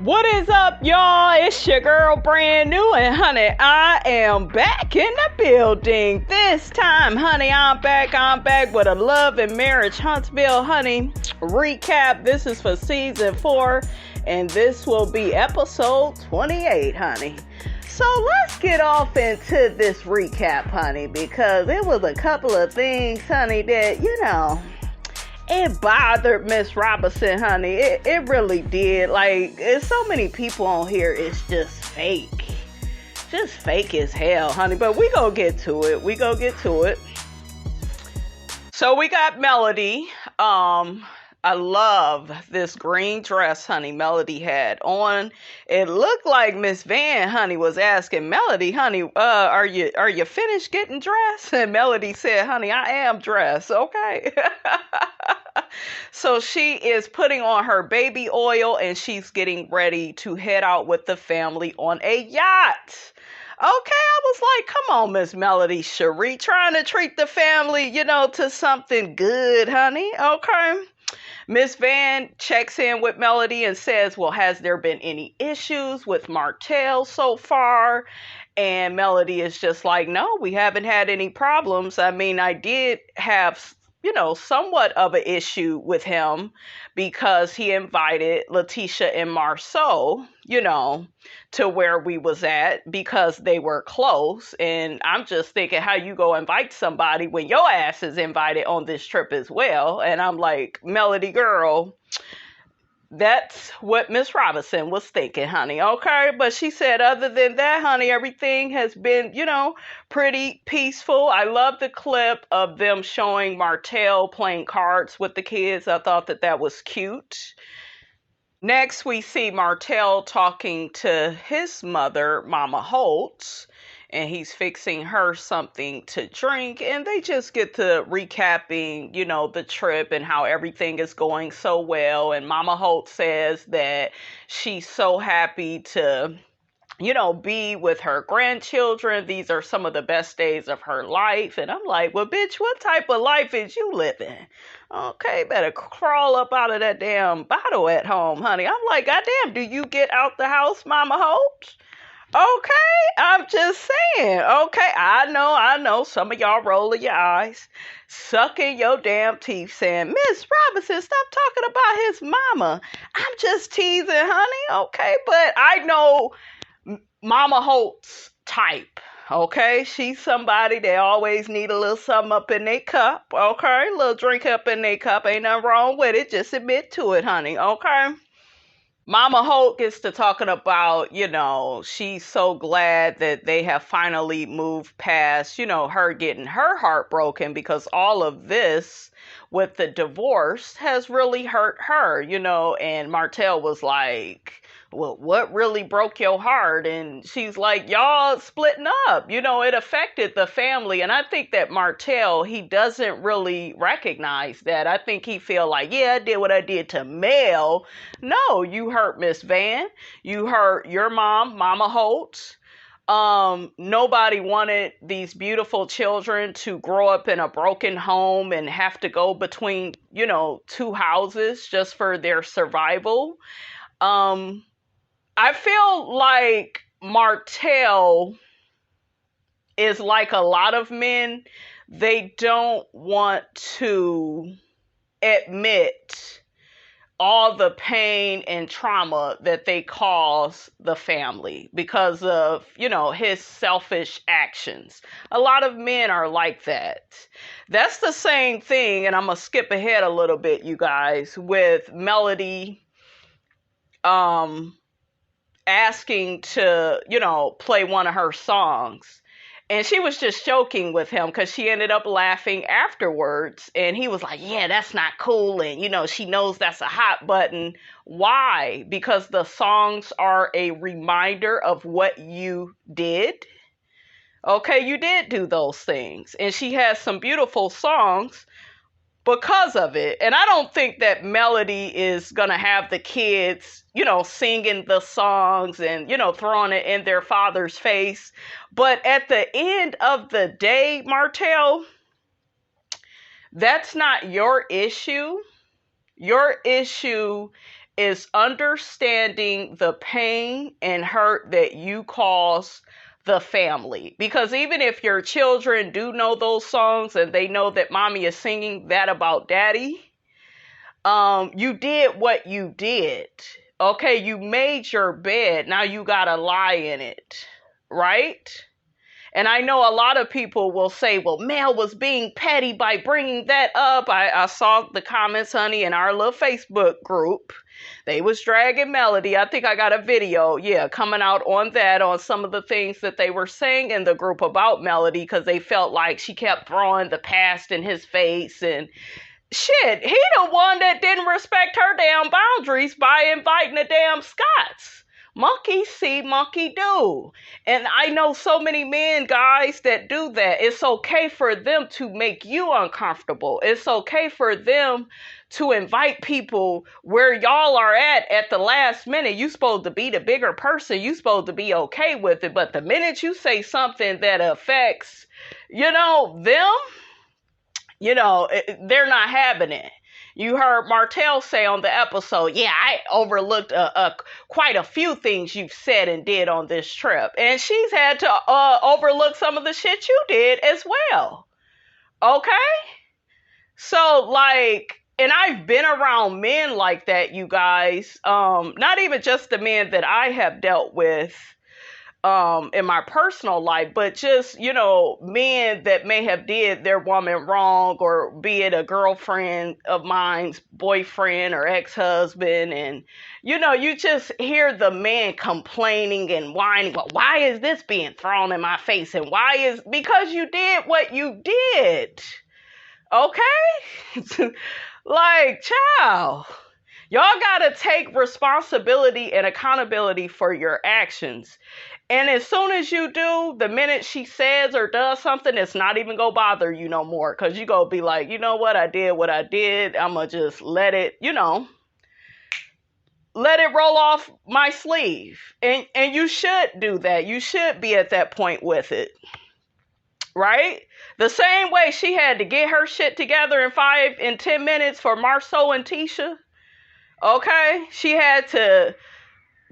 What is up, y'all? It's your girl, brand new, and honey, I am back in the building. This time, honey, I'm back with a Love and Marriage Huntsville, honey, recap. This is for season 4, and this will be episode 28, honey. So let's get off into this recap, honey, because it was a couple of things, honey, that, it bothered Miss Robinson, honey. It really did. Like, there's so many people on here, it's just fake. Just fake as hell, honey. But we gonna get to it. So we got Melody. I love this green dress, honey, Melody had on. It looked like Miss Van, honey, was asking Melody, honey, are you finished getting dressed? And Melody said, honey, I am dressed, okay? So she is putting on her baby oil and she's getting ready to head out with the family on a yacht. Okay, I was like, come on, Miss Melody Cherie, trying to treat the family, to something good, honey, okay? Miss Van checks in with Melody and says, well, has there been any issues with Martell so far? And Melody is just like, no, we haven't had any problems. I mean, I did have, somewhat of an issue with him because he invited Letitia and Marsaau, to where we was at because they were close. And I'm just thinking how you go invite somebody when your ass is invited on this trip as well. And I'm like, Melody girl, that's what Miss Robinson was thinking, honey. Okay. But she said, other than that, honey, everything has been, pretty peaceful. I love the clip of them showing Martell playing cards with the kids. I thought that was cute. Next, we see Martell talking to his mother, Mama Holt'S, and he's fixing her something to drink, and they just get to recapping, the trip and how everything is going so well, and Mama Holt'S says that she's so happy to, be with her grandchildren. These are some of the best days of her life, and I'm like, well, bitch, what type of life is you living? Okay, better crawl up out of that damn bottle at home, honey. I'm like, goddamn, do you get out the house, Mama Holt'S? Okay, I'm just saying. Okay, I know. Some of y'all rolling your eyes, sucking your damn teeth, saying, Miss Robinson, stop talking about his mama. I'm just teasing, honey. Okay, but I know Mama Holt'S type. Okay, she's somebody that always need a little something up in their cup. Okay, a little drink up in their cup. Ain't nothing wrong with it. Just admit to it, honey. Okay. Mama Holt gets to talking about, she's so glad that they have finally moved past, her getting her heart broken because all of this with the divorce has really hurt her, and Martell was like, well, what really broke your heart? And she's like, y'all splitting up, it affected the family. And I think that Martell, he doesn't really recognize that. I think he feel like, yeah, I did what I did to Mel. No, you hurt Miss Van. You hurt your mom, Mama Holt'S. Nobody wanted these beautiful children to grow up in a broken home and have to go between, two houses just for their survival. I feel like Martell is like a lot of men. They don't want to admit all the pain and trauma that they cause the family because of, his selfish actions. A lot of men are like that. That's the same thing, and I'm going to skip ahead a little bit, you guys, with Melody, asking to, play one of her songs. And she was just joking with him because she ended up laughing afterwards. And he was like, yeah, that's not cool. And, she knows that's a hot button. Why? Because the songs are a reminder of what you did. Okay, you did do those things. And she has some beautiful songs because of it. And I don't think that Melody is going to have the kids, singing the songs and, throwing it in their father's face. But at the end of the day, Martell, that's not your issue. Your issue is understanding the pain and hurt that you cause the family. Because even if your children do know those songs and they know that mommy is singing that about daddy, you did what you did. Okay, you made your bed. Now you gotta lie in it, right? And I know a lot of people will say, well, Mel was being petty by bringing that up. I saw the comments, honey, in our little Facebook group. They was dragging Melody. I think I got a video, coming out on that, on some of the things that they were saying in the group about Melody, because they felt like she kept throwing the past in his face. And shit, he the one that didn't respect her damn boundaries by inviting the damn Scots. Monkey see, monkey do. And I know so many men, guys, that do that. It's okay for them to make you uncomfortable. It's okay for them to invite people where y'all are at the last minute. You supposed to be the bigger person. You supposed to be okay with it. But the minute you say something that affects, them, they're not having it. You heard Martell say on the episode, I overlooked quite a few things you've said and did on this trip. And she's had to overlook some of the shit you did as well. Okay? So, and I've been around men like that, you guys. Not even just the men that I have dealt with in my personal life, but just, men that may have did their woman wrong, or be it a girlfriend of mine's boyfriend or ex-husband. And, you just hear the man complaining and whining, well, why is this being thrown in my face? And because you did what you did. Okay? Child, y'all gotta take responsibility and accountability for your actions. And as soon as you do, the minute she says or does something, it's not even gonna bother you no more. Because you gonna be like, you know what I did. I'm gonna just let it, let it roll off my sleeve. And you should do that. You should be at that point with it. Right? The same way she had to get her shit together in 5 and 10 minutes for MARSAU and Tisha. Okay? She had to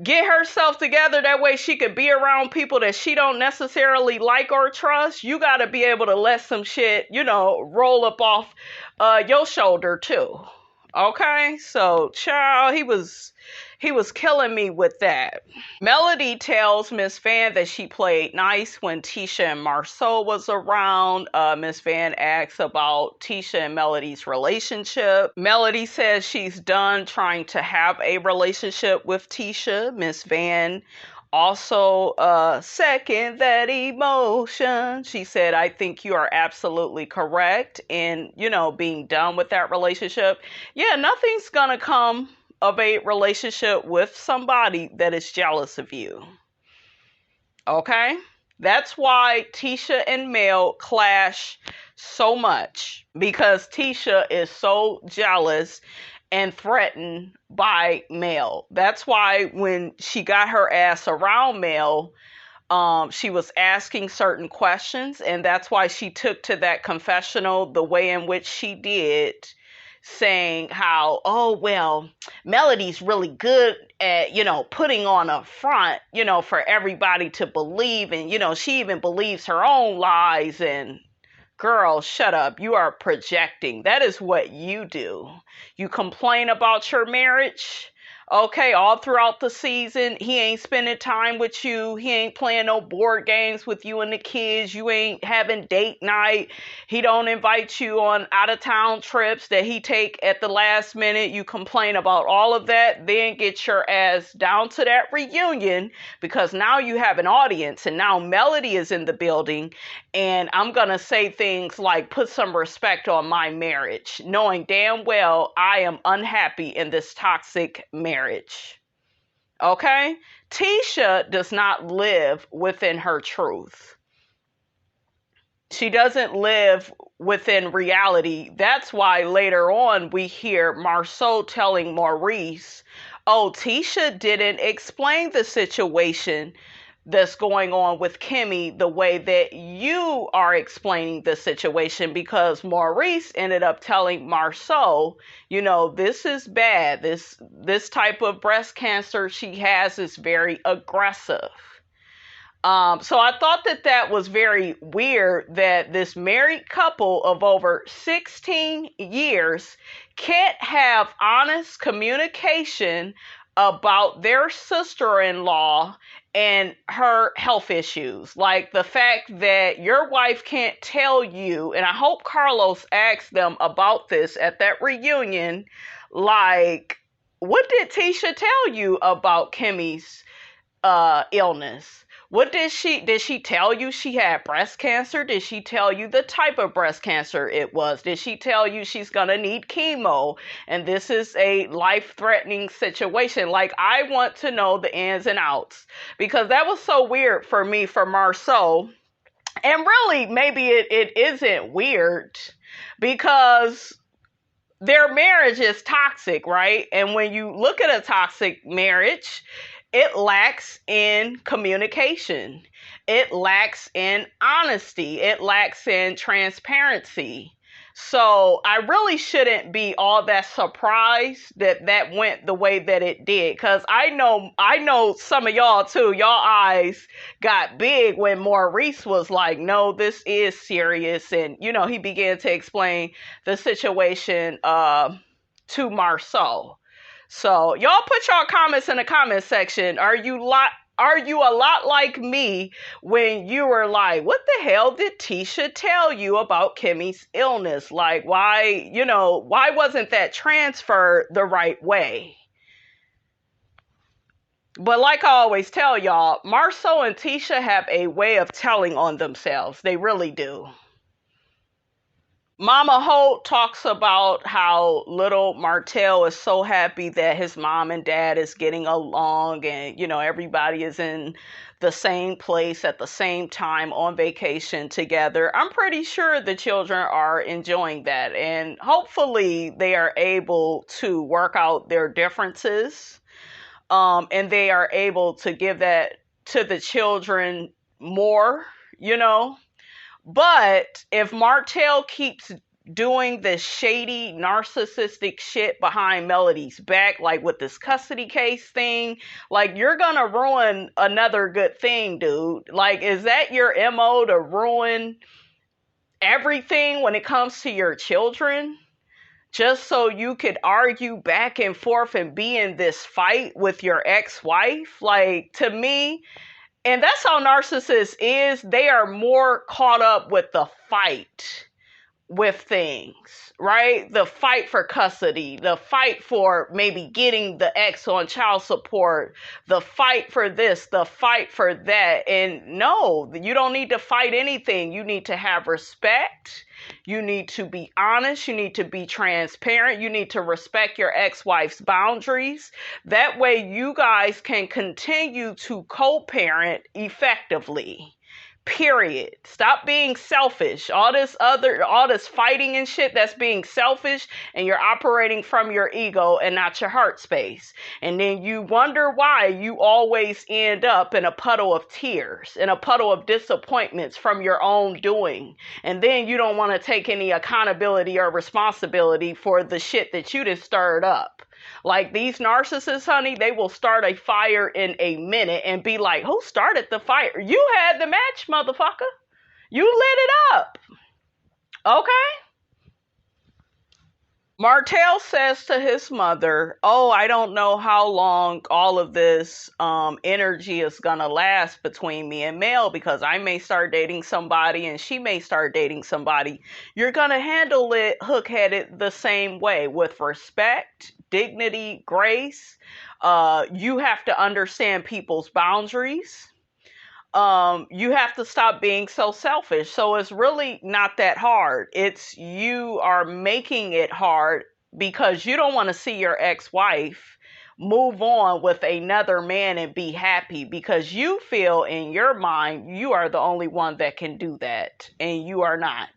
get herself together that way she could be around people that she don't necessarily like or trust. You got to be able to let some shit, roll up off your shoulder too. Okay? So, child, he was killing me with that. Melody tells Miss Van that she played nice when Tisha and MARSAU was around. Miss Van asks about Tisha and Melody's relationship. Melody says she's done trying to have a relationship with Tisha. Miss Van also second that emotion. She said, I think you are absolutely correct in, being done with that relationship. Yeah, nothing's gonna come of a relationship with somebody that is jealous of you. Okay? That's why Tisha and Mel clash so much, because Tisha is so jealous and threatened by Mel. That's why when she got her ass around Mel, she was asking certain questions, and that's why she took to that confessional the way in which she did, saying how, Melody's really good at, putting on a front, for everybody to believe. And, she even believes her own lies. And girl, shut up. You are projecting. That is what you do. You complain about your marriage. Okay, all throughout the season, he ain't spending time with you. He ain't playing no board games with you and the kids. You ain't having date night. He don't invite you on out-of-town trips that he take at the last minute. You complain about all of that, then get your ass down to that reunion, because now you have an audience, and now Melody is in the building, and I'm going to say things like, put some respect on my marriage, knowing damn well I am unhappy in this toxic marriage. Okay? Tisha does not live within her truth. She doesn't live within reality. That's why later on we hear MARSAU telling MAURICE, oh, Tisha didn't explain the situation that's going on with Kimmi the way that you are explaining the situation, because Maurice ended up telling Marceau, you know, this is bad. This type of breast cancer she has is very aggressive. So I thought that was very weird that this married couple of over 16 years can't have honest communication about their sister-in-law and her health issues. Like the fact that your wife can't tell you, and I hope Carlos asked them about this at that reunion, like, what did Tisha tell you about Kimmi's illness? What did she tell you she had breast cancer? Did she tell you the type of breast cancer it was? Did she tell you she's going to need chemo and this is a life-threatening situation? Like, I want to know the ins and outs, because that was so weird for me, for Marceau. And really, maybe it isn't weird, because their marriage is toxic, right? And when you look at a toxic marriage, it lacks in communication. It lacks in honesty. It lacks in transparency. So I really shouldn't be all that surprised that went the way that it did. Because I know some of y'all too, y'all eyes got big when Maurice was like, no, this is serious. And, you know, he began to explain the situation to Marceau. So y'all put your comments in the comment section. Are you a lot like me when you were like, what the hell did Tisha tell you about Kimmi's illness? Like, why wasn't that transferred the right way? But like I always tell y'all, Marceau and Tisha have a way of telling on themselves. They really do. Mama Holt talks about how little Martell is so happy that his mom and dad is getting along, and, you know, everybody is in the same place at the same time on vacation together. I'm pretty sure the children are enjoying that, and hopefully they are able to work out their differences, and they are able to give that to the children more, you know. But if Martell keeps doing this shady, narcissistic shit behind Melody's back, like with this custody case thing, like, you're gonna ruin another good thing, dude. Like, is that your MO, to ruin everything when it comes to your children? Just so you could argue back and forth and be in this fight with your ex-wife? Like, to me, and that's how narcissists is. They are more caught up with the fight with things, right? The fight for custody, the fight for maybe getting the ex on child support, the fight for this, the fight for that. And no, you don't need to fight anything. You need to have respect. You need to be honest. You need to be transparent. You need to respect your ex-wife's boundaries. That way you guys can continue to co-parent effectively. Period. Stop being selfish. All this fighting and shit, that's being selfish, and you're operating from your ego and not your heart space. And then you wonder why you always end up in a puddle of tears, in a puddle of disappointments from your own doing. And then you don't want to take any accountability or responsibility for the shit that you just stirred up. Like, these narcissists, honey, they will start a fire in a minute and be like, who started the fire? You had the match, motherfucker. You lit it up. Okay? Martell says to his mother, oh, I don't know how long all of this energy is going to last between me and Mel, because I may start dating somebody and she may start dating somebody. You're going to handle it, Hookheaded, the same way, with respect, dignity, grace. You have to understand people's boundaries. You have to stop being so selfish. So it's really not that hard. It's you are making it hard because you don't want to see your ex-wife move on with another man and be happy, because you feel in your mind you are the only one that can do that, and you are not.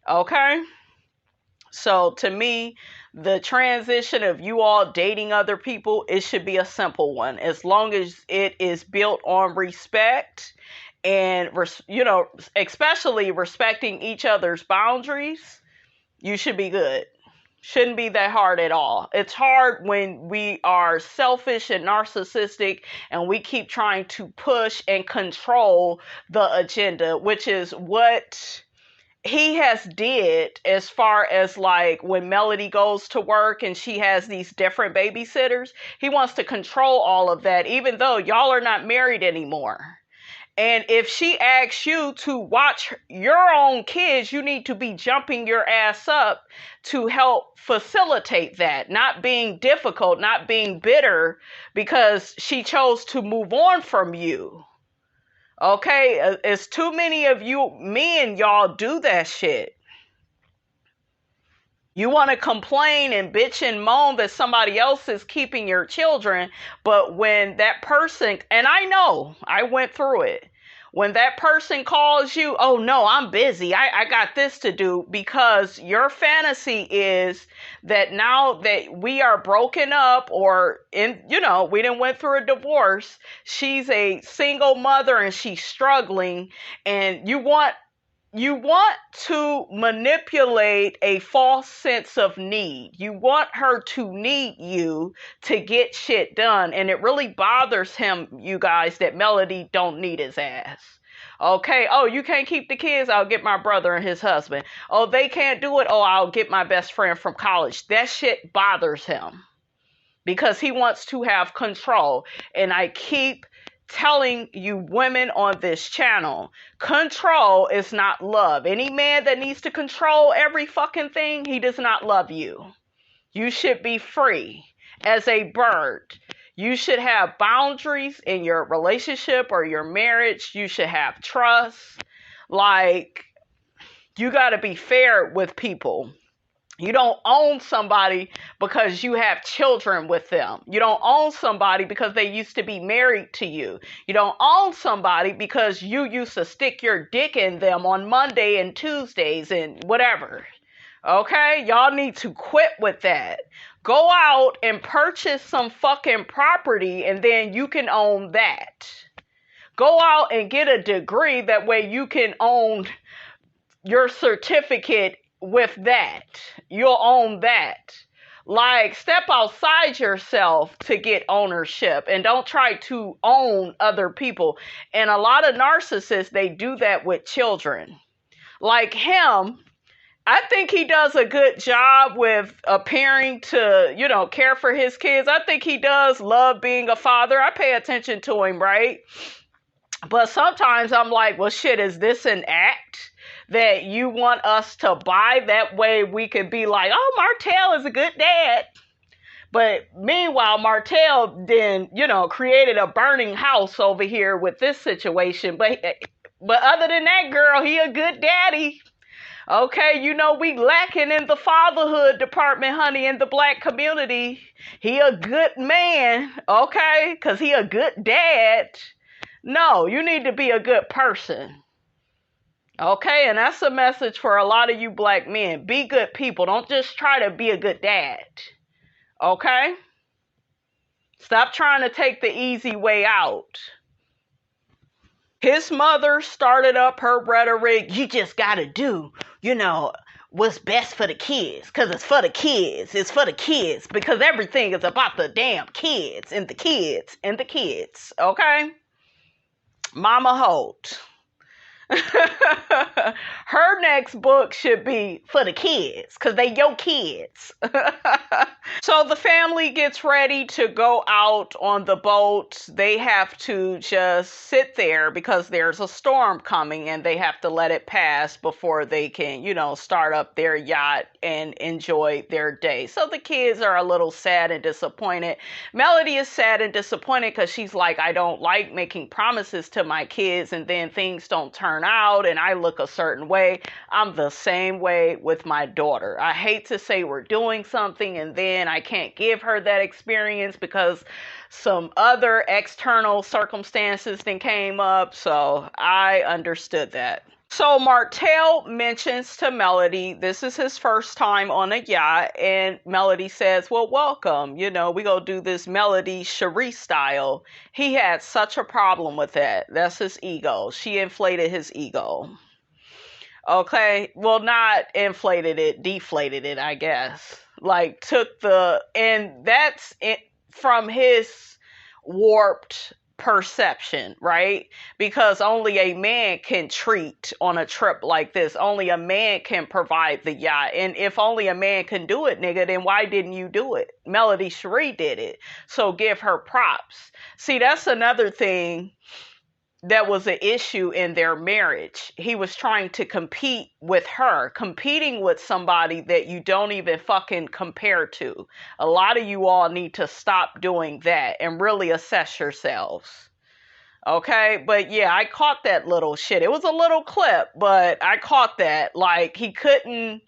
Okay? So to me, the transition of you all dating other people, it should be a simple one. As long as it is built on respect and, especially respecting each other's boundaries, you should be good. Shouldn't be that hard at all. It's hard when we are selfish and narcissistic and we keep trying to push and control the agenda, which is what he has did as far as like when Melody goes to work and she has these different babysitters. He wants to control all of that, even though y'all are not married anymore. And if she asks you to watch your own kids, you need to be jumping your ass up to help facilitate that. Not being difficult, not being bitter because she chose to move on from you. Okay? It's too many of you men, y'all do that shit. You want to complain and bitch and moan that somebody else is keeping your children, but when that person, and I know, I went through it, when that person calls you, oh no, I'm busy, I got this to do, because your fantasy is that now that we are broken up or we done went through a divorce, she's a single mother and she's struggling, and you want to manipulate a false sense of need. You want her to need you to get shit done. And it really bothers him, you guys, that Melody don't need his ass. Okay. Oh, you can't keep the kids? I'll get my brother and his husband. Oh, they can't do it? Oh, I'll get my best friend from college. That shit bothers him because he wants to have control. And I keep telling you women on this channel, control is not love. Any man that needs to control every fucking thing, he does not love you. You should be free as a bird. You should have boundaries in your relationship or your marriage. You should have trust. Like, you got to be fair with people. You don't own somebody because you have children with them. You don't own somebody because they used to be married to you. You don't own somebody because you used to stick your dick in them on Monday and Tuesdays and whatever. Okay? Y'all need to quit with that. Go out and purchase some fucking property and then you can own that. Go out and get a degree. That way you can own your certificate with that. You'll own that. Like, step outside yourself to get ownership and don't try to own other people. And a lot of narcissists, they do that with children. Like him, I think he does a good job with appearing to, care for his kids. I think he does love being a father. I pay attention to him, right? But sometimes I'm like, well, shit, is this an act that you want us to buy? That way we could be like, oh, Martell is a good dad. But meanwhile, Martell then, created a burning house over here with this situation. But other than that, girl, he a good daddy. Okay, we lacking in the fatherhood department, honey, in the black community. He a good man, okay, because he a good dad. No, you need to be a good person. Okay, and that's a message for a lot of you black men. Be good people. Don't just try to be a good dad. Okay? Stop trying to take the easy way out. His mother started up her rhetoric. You just gotta do, what's best for the kids. Because it's for the kids. It's for the kids. Because everything is about the damn kids and the kids and the kids. Okay? Mama Holt. Her next book should be for the kids, because they your kids. So the family gets ready to go out on the boat. They have to just sit there because there's a storm coming and they have to let it pass before they can, start up their yacht and enjoy their day. So the kids are a little sad and disappointed. Melody is sad and disappointed because she's like, I don't like making promises to my kids and then things don't turn out and I look a certain way. I'm the same way with my daughter. I hate to say we're doing something and then I can't give her that experience because some other external circumstances then came up. So I understood that. So Martell mentions to Melody, this is his first time on a yacht, and Melody says, well, welcome, we gonna do this Melody Cherie style. He had such a problem with that. That's his ego. She inflated his ego. Okay, well, not inflated it, deflated it, I guess. Like, and that's it from his warped perception, right? Because only a man can treat on a trip like this. Only a man can provide the yacht. And if only a man can do it, nigga, then why didn't you do it? Melody Cherie did it. So give her props. See, that's another thing that was an issue in their marriage. He was trying to compete with her, competing with somebody that you don't even fucking compare to. A lot of you all need to stop doing that and really assess yourselves. Okay? But yeah, I caught that little shit. It was a little clip, but I caught that. Like, he couldn't,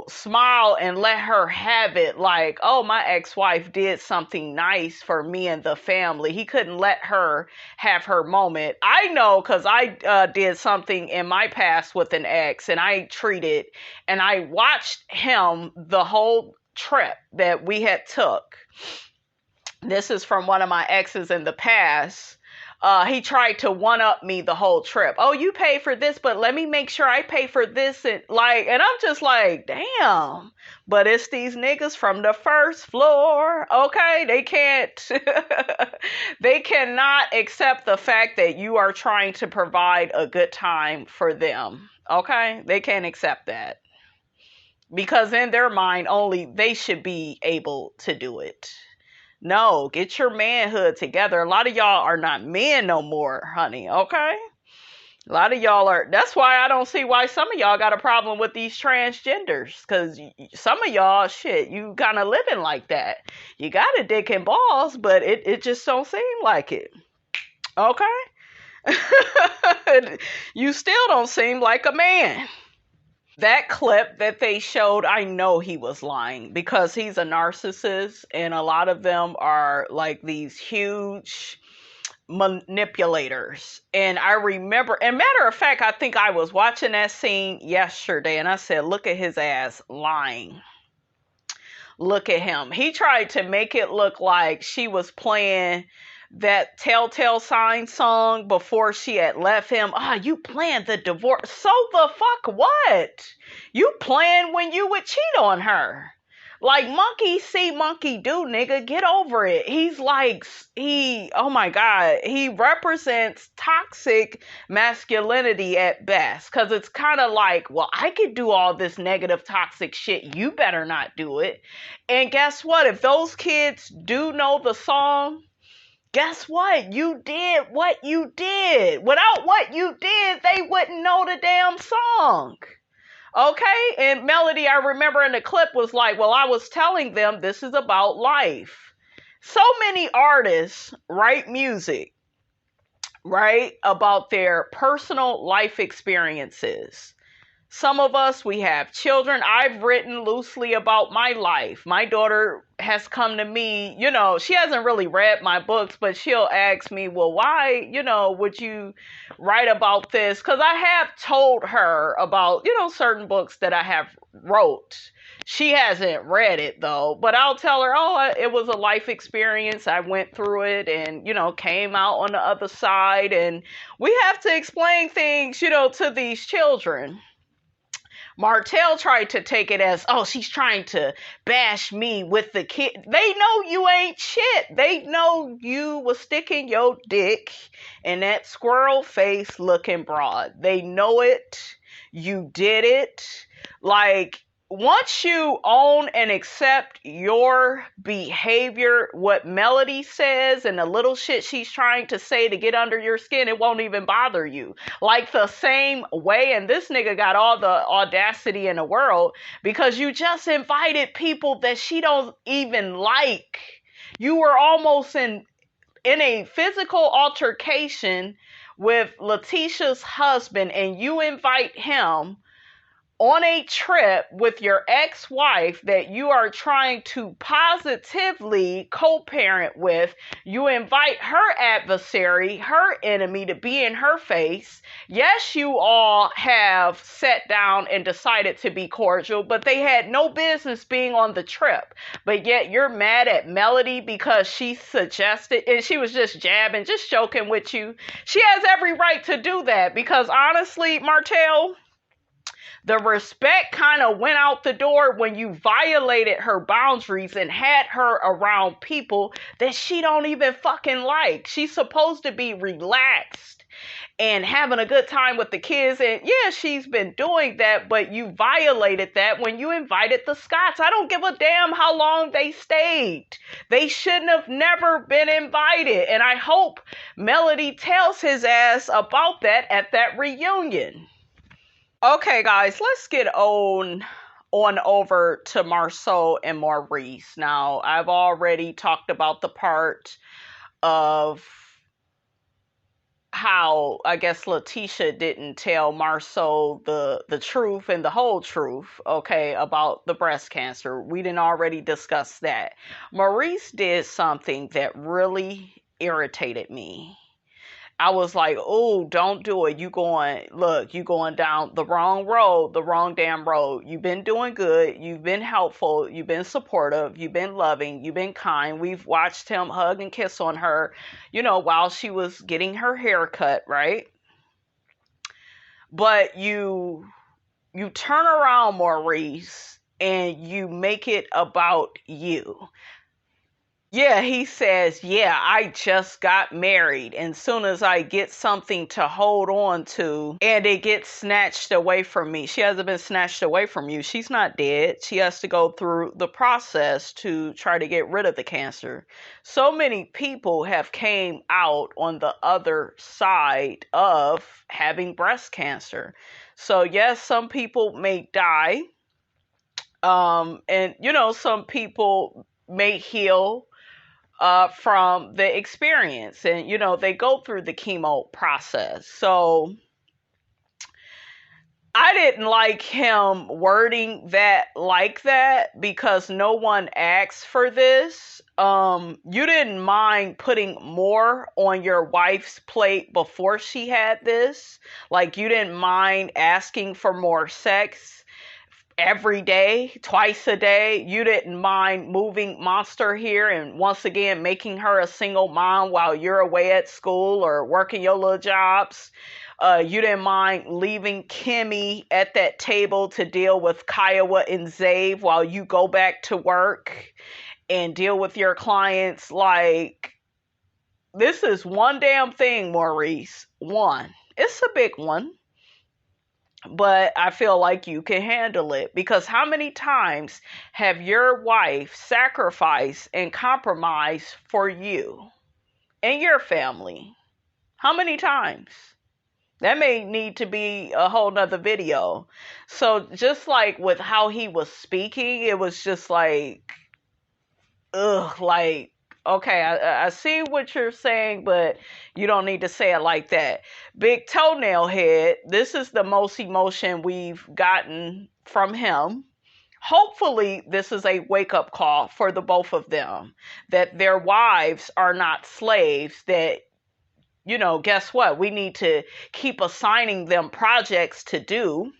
smile and let her have it like, oh, my ex-wife did something nice for me and the family. He couldn't let her have her moment. I know, because I did something in my past with an ex, and I watched him the whole trip that we had took. This is from one of my exes in the past. He tried to one-up me the whole trip. Oh, you pay for this, but let me make sure I pay for this. And I'm just like, damn. But it's these niggas from the first floor. Okay, they cannot accept the fact that you are trying to provide a good time for them. Okay, they can't accept that. Because in their mind, only they should be able to do it. No, get your manhood together. A lot of y'all are not men no more, honey, okay? A lot of y'all are. That's why I don't see why some of y'all got a problem with these transgenders. Because some of y'all, shit, you kind of living like that. You got a dick and balls, but it just don't seem like it. Okay? You still don't seem like a man. That clip that they showed, I know he was lying because he's a narcissist, and a lot of them are like these huge manipulators. And I remember, and matter of fact, I think I was watching that scene yesterday, and I said, look at his ass lying. Look at him. He tried to make it look like she was playing that Telltale Sign song before she had left him. You planned the divorce. So the fuck what? You planned when you would cheat on her. Like, monkey see, monkey do, nigga. Get over it. He's like, oh my God. He represents toxic masculinity at best. Because it's kind of like, well, I could do all this negative toxic shit. You better not do it. And guess what? If those kids do know the song, guess what? You did what you did. Without what you did, they wouldn't know the damn song. Okay? And Melody, I remember in the clip, was like, well, I was telling them this is about life. So many artists write music, right, about their personal life experiences. Some of us, we have children. I've written loosely about my life. My daughter has come to me, she hasn't really read my books, but she'll ask me, well, why, would you write about this? Because I have told her about, certain books that I have wrote. She hasn't read it, though, but I'll tell her, it was a life experience. I went through it and, came out on the other side. And we have to explain things, to these children. Martell tried to take it as, she's trying to bash me with the kid. They know you ain't shit. They know you was sticking your dick in that squirrel face looking broad. They know it. You did it. Like, once you own and accept your behavior, what Melody says and the little shit she's trying to say to get under your skin, it won't even bother you. Like the same way, and this nigga got all the audacity in the world because you just invited people that she don't even like. You were almost in a physical altercation with Letitia's husband, and you invite him on a trip with your ex-wife that you are trying to positively co-parent with. You invite her adversary, her enemy, to be in her face. Yes, you all have sat down and decided to be cordial, but they had no business being on the trip. But yet you're mad at Melody because she suggested, and she was just jabbing, just joking with you. She has every right to do that, because honestly, Martell, the respect kind of went out the door when you violated her boundaries and had her around people that she don't even fucking like. She's supposed to be relaxed and having a good time with the kids. And yeah, she's been doing that, but you violated that when you invited the Scotts. I don't give a damn how long they stayed. They shouldn't have never been invited. And I hope Melody tells his ass about that at that reunion. Okay, guys, let's get on over to Marsaau and Maurice. Now, I've already talked about the part of how, I guess, Letitia didn't tell Marsaau the truth and the whole truth, okay, about the breast cancer. We didn't already discuss that. Maurice did something that really irritated me. I was like, oh, don't do it. You going down the wrong road, the wrong damn road. You've been doing good. You've been helpful. You've been supportive. You've been loving. You've been kind. We've watched him hug and kiss on her, while she was getting her hair cut, right? But you turn around, Maurice, and you make it about you. Yeah, he says, yeah, I just got married. And soon as I get something to hold on to and it gets snatched away from me. She hasn't been snatched away from you. She's not dead. She has to go through the process to try to get rid of the cancer. So many people have came out on the other side of having breast cancer. So yes, some people may die. And some people may heal from the experience, and they go through the chemo process. So I didn't like him wording that like that, because no one asked for this. You didn't mind putting more on your wife's plate before she had this. Like, you didn't mind asking for more sex every day, twice a day. You didn't mind moving Monster here and once again making her a single mom while you're away at school or working your little jobs. You didn't mind leaving Kimmi at that table to deal with Kiowa and Zave while you go back to work and deal with your clients. Like, this is one damn thing, Maurice. One. It's a big one. But I feel like you can handle it, because how many times have your wife sacrificed and compromised for you and your family? How many times? That may need to be a whole nother video. So just like with how he was speaking, it was just like, ugh, like, okay, I see what you're saying, but you don't need to say it like that. Big toenail head, this is the most emotion we've gotten from him. Hopefully, this is a wake-up call for the both of them, that their wives are not slaves, that, guess what? We need to keep assigning them projects to do.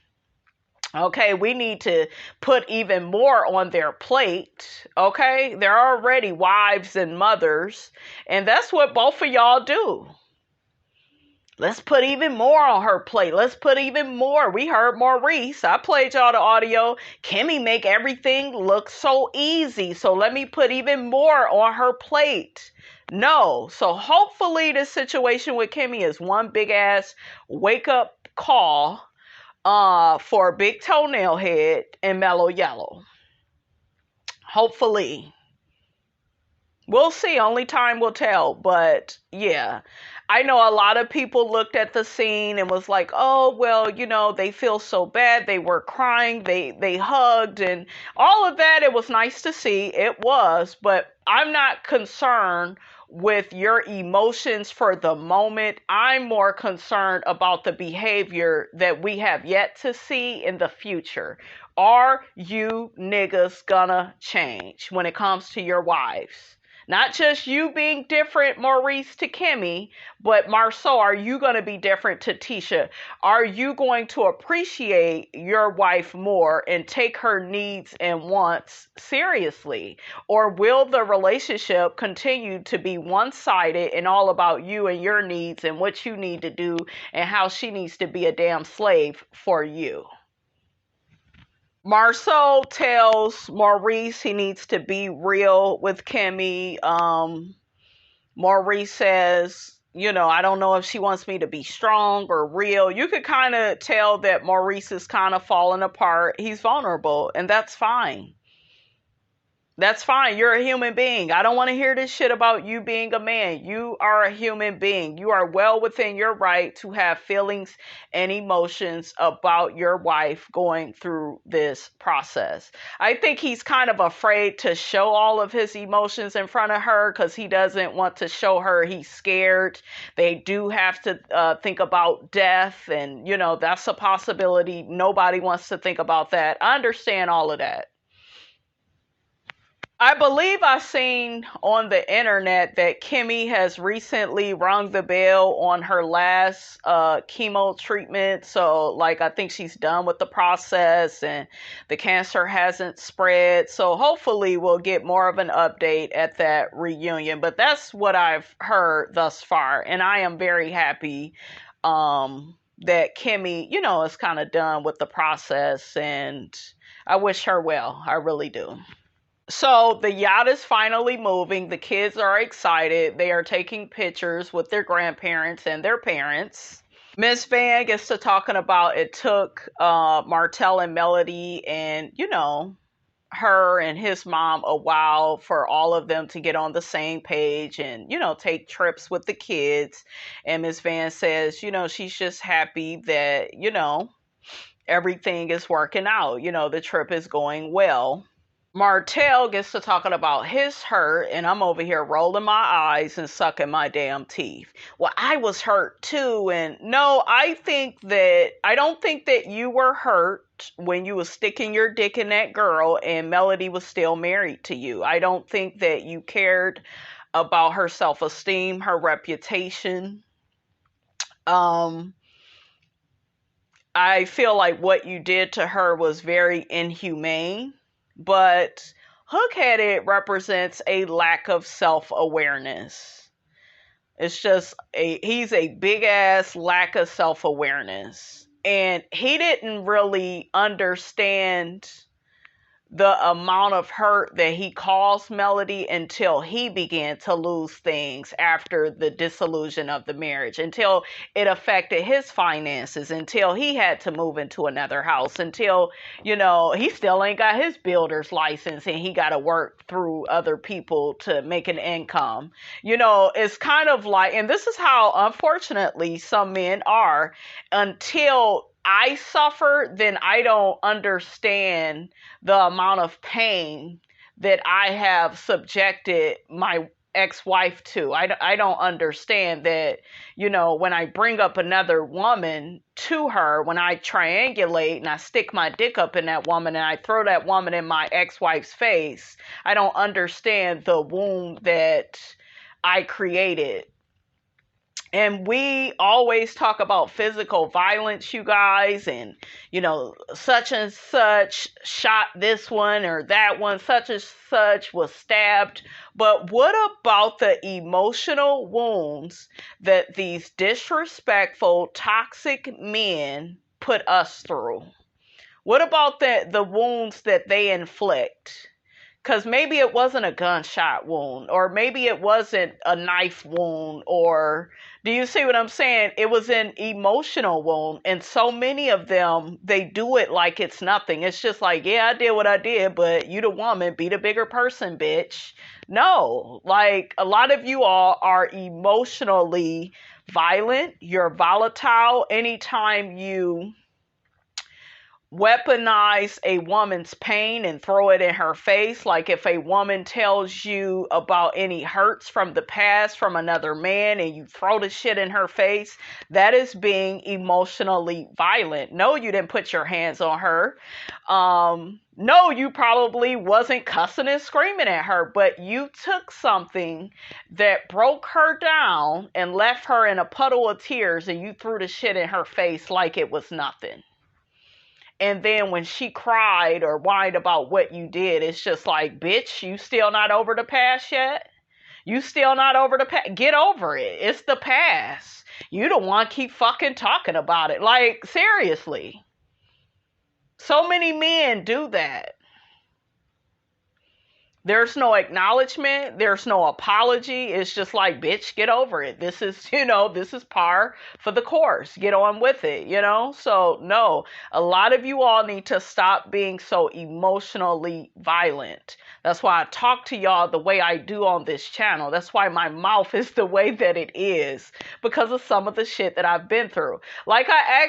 Okay, we need to put even more on their plate. Okay, they're already wives and mothers, and that's what both of y'all do. Let's put even more on her plate. Let's put even more. We heard Maurice. I played y'all the audio. Kimmi make everything look so easy, so let me put even more on her plate. No. So hopefully this situation with Kimmi is one big ass wake up call for Big Toenail Head and Mellow Yellow. Hopefully. We'll see. Only time will tell. But yeah, I know a lot of people looked at the scene and was like, oh, well, they feel so bad. They were crying. They hugged and all of that. It was nice to see. It was. But I'm not concerned with your emotions for the moment. I'm more concerned about the behavior that we have yet to see in the future. Are you niggas gonna change when it comes to your wives? Not just you being different, Maurice, to Kimmi, but Marsau, are you going to be different to Tisha? Are you going to appreciate your wife more and take her needs and wants seriously? Or will the relationship continue to be one-sided and all about you and your needs and what you need to do and how she needs to be a damn slave for you? Marsau tells Maurice he needs to be real with Kimmi. Maurice says, I don't know if she wants me to be strong or real. You could kind of tell that Maurice is kind of falling apart. He's vulnerable, and that's fine. That's fine. You're a human being. I don't want to hear this shit about you being a man. You are a human being. You are well within your right to have feelings and emotions about your wife going through this process. I think he's kind of afraid to show all of his emotions in front of her because he doesn't want to show her he's scared. They do have to think about death, and, that's a possibility. Nobody wants to think about that. I understand all of that. I believe I seen on the internet that Kimmi has recently rung the bell on her last chemo treatment. So, I think she's done with the process and the cancer hasn't spread. So hopefully we'll get more of an update at that reunion. But that's what I've heard thus far. And I am very happy that Kimmi, is kind of done with the process. And I wish her well. I really do. So the yacht is finally moving. The kids are excited. They are taking pictures with their grandparents and their parents. Miss Van gets to talking about it took Martell and Melody and, her and his mom a while for all of them to get on the same page and, take trips with the kids. And Miss Van says, she's just happy that, everything is working out. The trip is going well. Martell gets to talking about his hurt, and I'm over here rolling my eyes and sucking my damn teeth. Well, I was hurt too, and no, I don't think that you were hurt when you was sticking your dick in that girl and Melody was still married to you. I don't think that you cared about her self-esteem, her reputation. I feel like what you did to her was very inhumane. But Hookheaded represents a lack of self-awareness. It's just he's a big ass lack of self-awareness. And he didn't really understand the amount of hurt that he caused Melody until he began to lose things after the dissolution of the marriage, until it affected his finances, until he had to move into another house, until, he still ain't got his builder's license and he got to work through other people to make an income. It's kind of like, and this is how unfortunately some men are, until I suffer, then I don't understand the amount of pain that I have subjected my ex-wife to. I don't understand that, when I bring up another woman to her, when I triangulate and I stick my dick up in that woman and I throw that woman in my ex-wife's face, I don't understand the wound that I created. And we always talk about physical violence, you guys, and, such and such shot this one or that one, such and such was stabbed. But what about the emotional wounds that these disrespectful, toxic men put us through? What about the wounds that they inflict? Because maybe it wasn't a gunshot wound, or maybe it wasn't a knife wound, or do you see what I'm saying? It was an emotional wound. And so many of them, they do it like it's nothing. It's just like, yeah, I did what I did, but you the woman, be the bigger person, bitch. No, a lot of you all are emotionally violent. You're volatile. Anytime you weaponize a woman's pain and throw it in her face. Like if a woman tells you about any hurts from the past from another man and you throw the shit in her face, that is being emotionally violent. No, you didn't put your hands on her. No, you probably wasn't cussing and screaming at her, but you took something that broke her down and left her in a puddle of tears and you threw the shit in her face like it was nothing. And then when she cried or whined about what you did, it's just like, bitch, you still not over the past yet? You still not over the past? Get over it. It's the past. You don't want to keep fucking talking about it. Like, seriously. So many men do that. There's no acknowledgement. There's no apology. It's just like, bitch, get over it. This is, this is par for the course. Get on with it, So, no, a lot of you all need to stop being so emotionally violent. That's why I talk to y'all the way I do on this channel. That's why my mouth is the way that it is, because of some of the shit that I've been through. Like I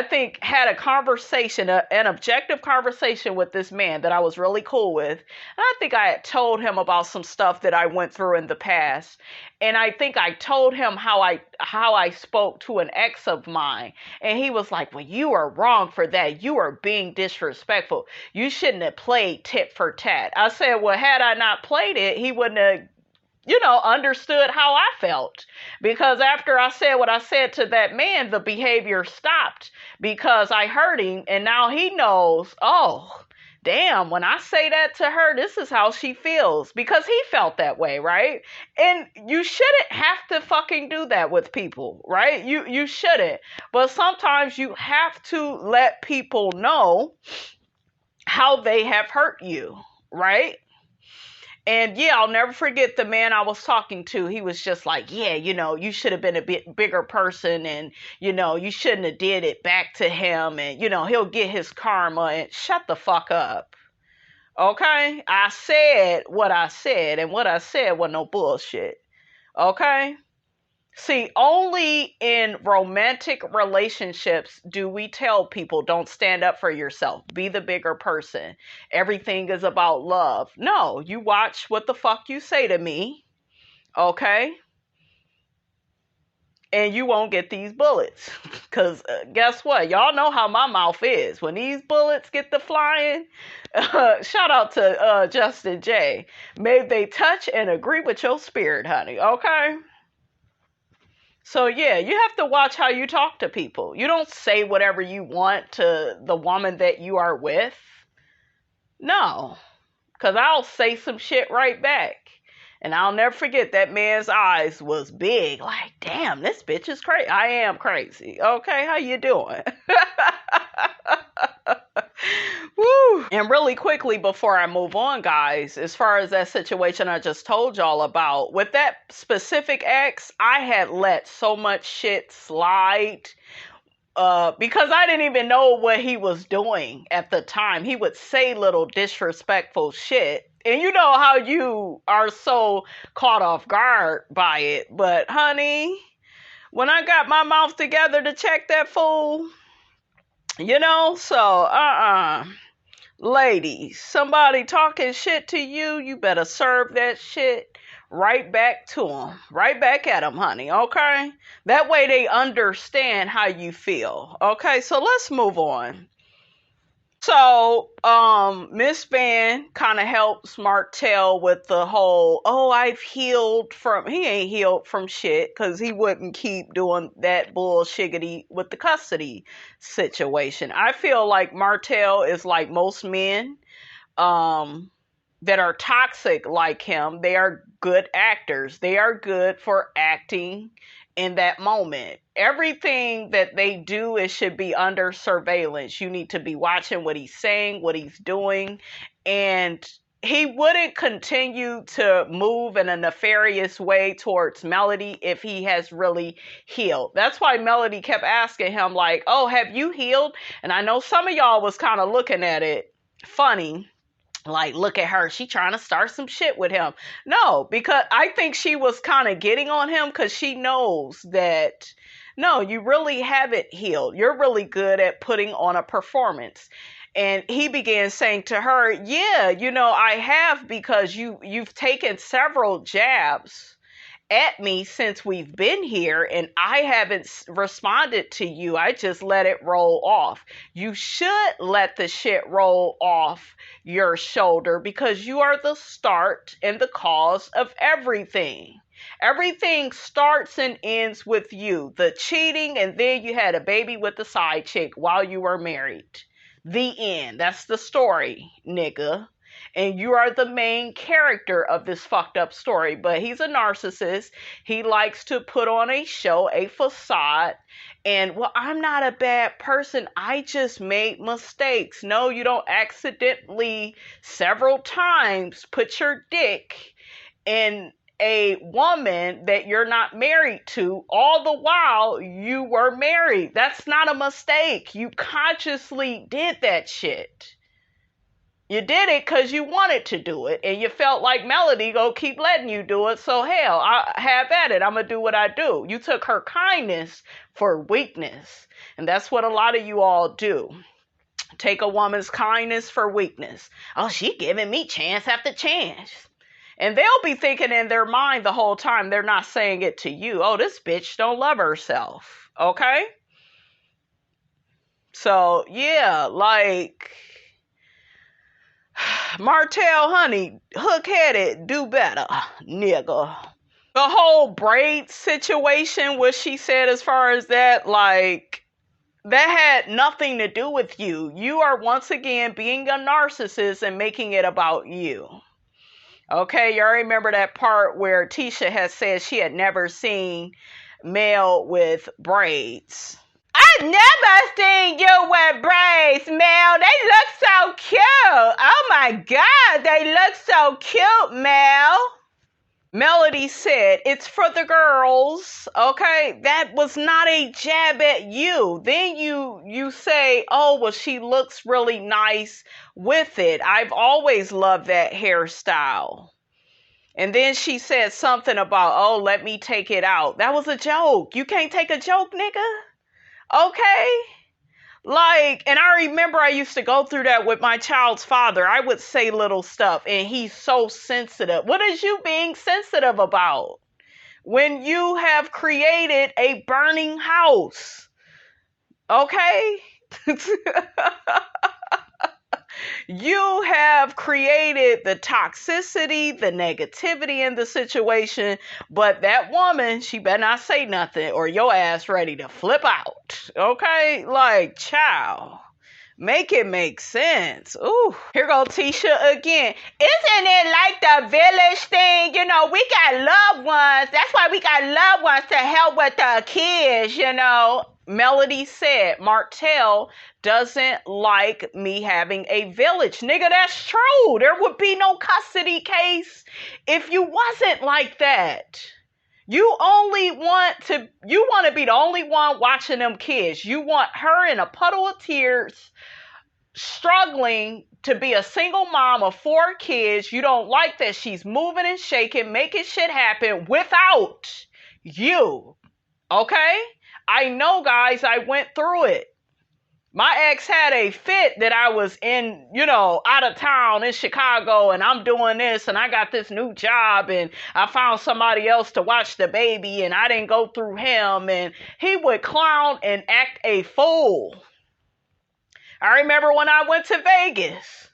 think had a conversation, an objective conversation with this man that I was really cool with. And I think I had told him about some stuff that I went through in the past. And I think I told him how I spoke to an ex of mine. And he was like, well, you are wrong for that. You are being disrespectful. You shouldn't have played tit for tat. I said, well, had I not played it, he wouldn't have, understood how I felt. Because after I said what I said to that man, the behavior stopped because I hurt him. And now he knows, oh, damn, when I say that to her, this is how she feels, because he felt that way, right? And you shouldn't have to fucking do that with people, right? You shouldn't. But sometimes you have to let people know how they have hurt you, right? And yeah, I'll never forget the man I was talking to. He was just like, yeah, you should have been a bit bigger person, and, you shouldn't have did it back to him, and, he'll get his karma. And shut the fuck up. Okay? I said what I said, and what I said was no bullshit. Okay? See, only in romantic relationships do we tell people, don't stand up for yourself. Be the bigger person. Everything is about love. No, you watch what the fuck you say to me. Okay? And you won't get these bullets. Because guess what? Y'all know how my mouth is. When these bullets get to flying, shout out to Justin J. May they touch and agree with your spirit, honey. Okay? So yeah, you have to watch how you talk to people. You don't say whatever you want to the woman that you are with. No, because I'll say some shit right back. And I'll never forget that man's eyes was big. Like, damn, this bitch is crazy. I am crazy. Okay, how you doing? Woo. And really quickly before I move on, guys, as far as that situation I just told y'all about, with that specific ex, I had let so much shit slide because I didn't even know what he was doing at the time. He would say little disrespectful shit. And you know how you are so caught off guard by it. But honey, when I got my mouth together to check that fool, so, ladies, somebody talking shit to you, you better serve that shit right back to them. Right back at them, honey, okay? That way they understand how you feel, okay? So let's move on. So, Miss Van kind of helps Martell with the whole, I've healed from, he ain't healed from shit, because he wouldn't keep doing that bullshiggity with the custody situation. I feel like Martell is like most men, that are toxic like him. They are good actors. They are good for acting in that moment. Everything that they do, it should be under surveillance. You need to be watching what he's saying, what he's doing, and he wouldn't continue to move in a nefarious way towards Melody if he has really healed. That's why Melody kept asking him like, have you healed? And I know some of y'all was kind of looking at it funny. Like, look at her. She trying to start some shit with him. No, because I think she was kind of getting on him because she knows that, No, you really haven't healed. You're really good at putting on a performance. And he began saying to her, yeah, I have, because you've taken several jabs at me since we've been here, and I haven't responded to you. I just let it roll off. You should let the shit roll off your shoulder, because you are the start and the cause of everything. Everything starts and ends with you. The cheating, and then you had a baby with the side chick while you were married. The end. That's the story, nigga. And you are the main character of this fucked up story. But he's a narcissist. He likes to put on a show, a facade. And, well, I'm not a bad person. I just made mistakes. No, you don't accidentally several times put your dick in a woman that you're not married to, all the while you were married. That's not a mistake. You consciously did that shit. You did it because you wanted to do it, and you felt like Melody go keep letting you do it, so hell, I have at it. I'm going to do what I do. You took her kindness for weakness, and that's what a lot of you all do. Take a woman's kindness for weakness. Oh, she giving me chance after chance. And they'll be thinking in their mind the whole time, they're not saying it to you. Oh, this bitch don't love herself. Okay? So, yeah, like, Martell, honey, Hookheaded, do better, nigga. The whole braid situation, what she said as far as that, like, that had nothing to do with you. You are once again being a narcissist and making it about you. Okay, y'all remember that part where Tisha had said she had never seen Mel with braids. I've never seen you with braids, Mel. They look so cute. Oh my God, they look so cute, Mel. Melody said, it's for the girls, okay? That was not a jab at you. Then you say, oh, well, she looks really nice with it. I've always loved that hairstyle. And then she said something about, oh, let me take it out. That was a joke. You can't take a joke, nigga. Okay? Like, and I remember I used to go through that with my child's father. I would say little stuff, and he's so sensitive. What is you being sensitive about? When you have created a burning house, okay? You have created the toxicity, the negativity in the situation, but that woman, she better not say nothing or your ass ready to flip out, okay? Like, child, make it make sense. Ooh, here go Tisha again. Isn't it like the village thing? You know, we got loved ones. That's why we got loved ones to help with the kids, you know. Melody said, Martell doesn't like me having a village. Nigga, that's true. There would be no custody case if you wasn't like that. You want to be the only one watching them kids. You want her in a puddle of tears, struggling to be a single mom of 4 kids. You don't like that she's moving and shaking, making shit happen without you. Okay? I know, guys, I went through it. My ex had a fit that I was in, out of town in Chicago, and I'm doing this, and I got this new job, and I found somebody else to watch the baby, and I didn't go through him, and he would clown and act a fool. I remember when I went to Vegas,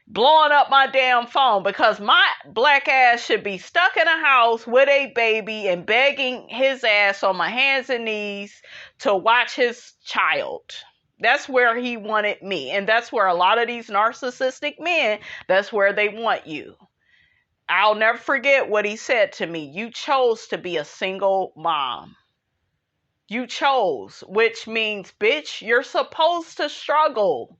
blowing up my damn phone because my black ass should be stuck in a house with a baby and begging his ass on my hands and knees to watch his child. That's where he wanted me. And that's where a lot of these narcissistic men, that's where they want you. I'll never forget what he said to me. You chose to be a single mom. You chose, which means, bitch, you're supposed to struggle.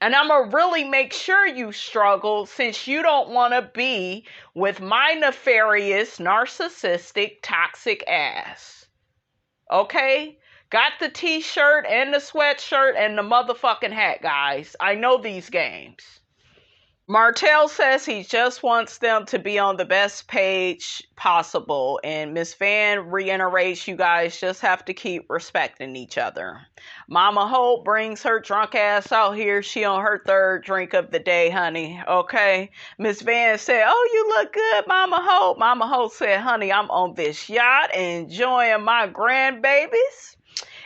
And I'm going to really make sure you struggle since you don't want to be with my nefarious, narcissistic, toxic ass. Okay? Got the t-shirt and the sweatshirt and the motherfucking hat, guys. I know these games. Martell says he just wants them to be on the best page possible. And Miss Van reiterates, you guys just have to keep respecting each other. Mama Holt brings her drunk ass out here. She on her third drink of the day, honey. Okay. Miss Van said, oh, you look good, Mama Holt. Mama Holt said, honey, I'm on this yacht enjoying my grandbabies.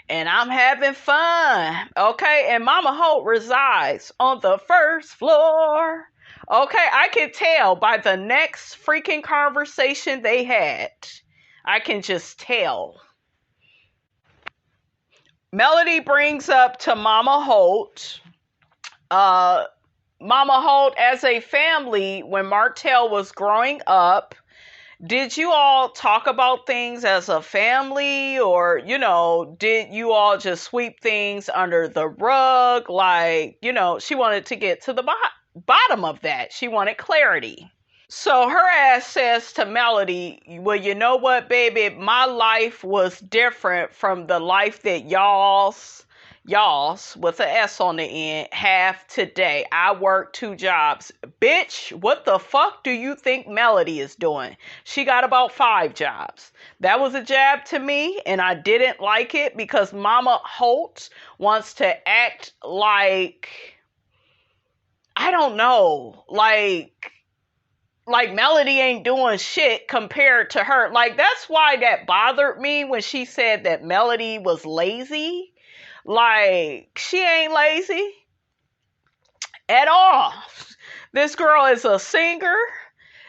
And I'm having fun. Okay. And Mama Holt resides on the first floor. Okay, I can tell by the next freaking conversation they had. I can just tell. Melody brings up to Mama Holt. Mama Holt, as a family, when Martell was growing up, did you all talk about things as a family, or, you know, did you all just sweep things under the rug? Like, you know, she wanted to get to the bottom of that. She wanted clarity. So her ass says to Melody, well, you know what, baby? My life was different from the life that y'all's with an S on the end have today. I work 2 jobs. Bitch, what the fuck do you think Melody is doing? She got about 5 jobs. That was a jab to me, and I didn't like it because Mama Holt wants to act like, I don't know, like Melody ain't doing shit compared to her. Like, that's why that bothered me when she said that Melody was lazy. Like, she ain't lazy at all. This girl is a singer.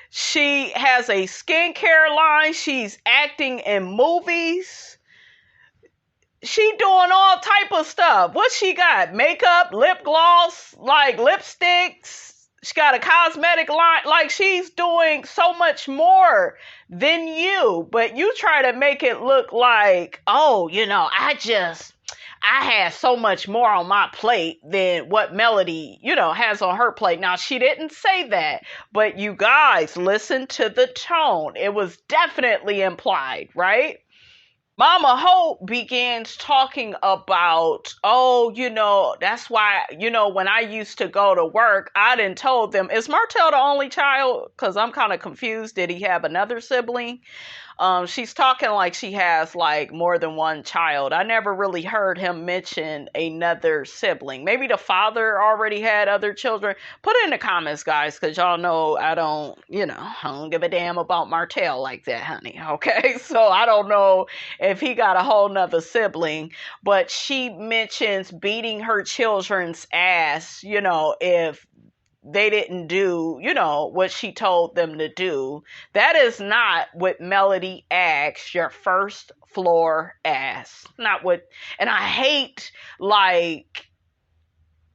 She has a skincare line. She's acting in movies. She doing all type of stuff. What she got? Makeup, lip gloss, like lipsticks. She got a cosmetic line. Like, she's doing so much more than you. But you try to make it look like, oh, you know, I had so much more on my plate than what Melody, you know, has on her plate. Now, she didn't say that, but you guys listen to the tone. It was definitely implied, right? Mama Hope begins talking about, oh, you know, that's why, you know, when I used to go to work, I done told them, is Martell the only child? Because I'm kind of confused. Did he have another sibling? She's talking like she has like more than one child. I never really heard him mention another sibling. Maybe the father already had other children. Put it in the comments, guys, because y'all know I don't give a damn about Martell like that, honey. Okay, so I don't know if he got a whole nother sibling, but she mentions beating her children's ass, you know, if they didn't do, you know, what she told them to do. That is not what Melody asks your first floor ass. Not what, and I hate, like,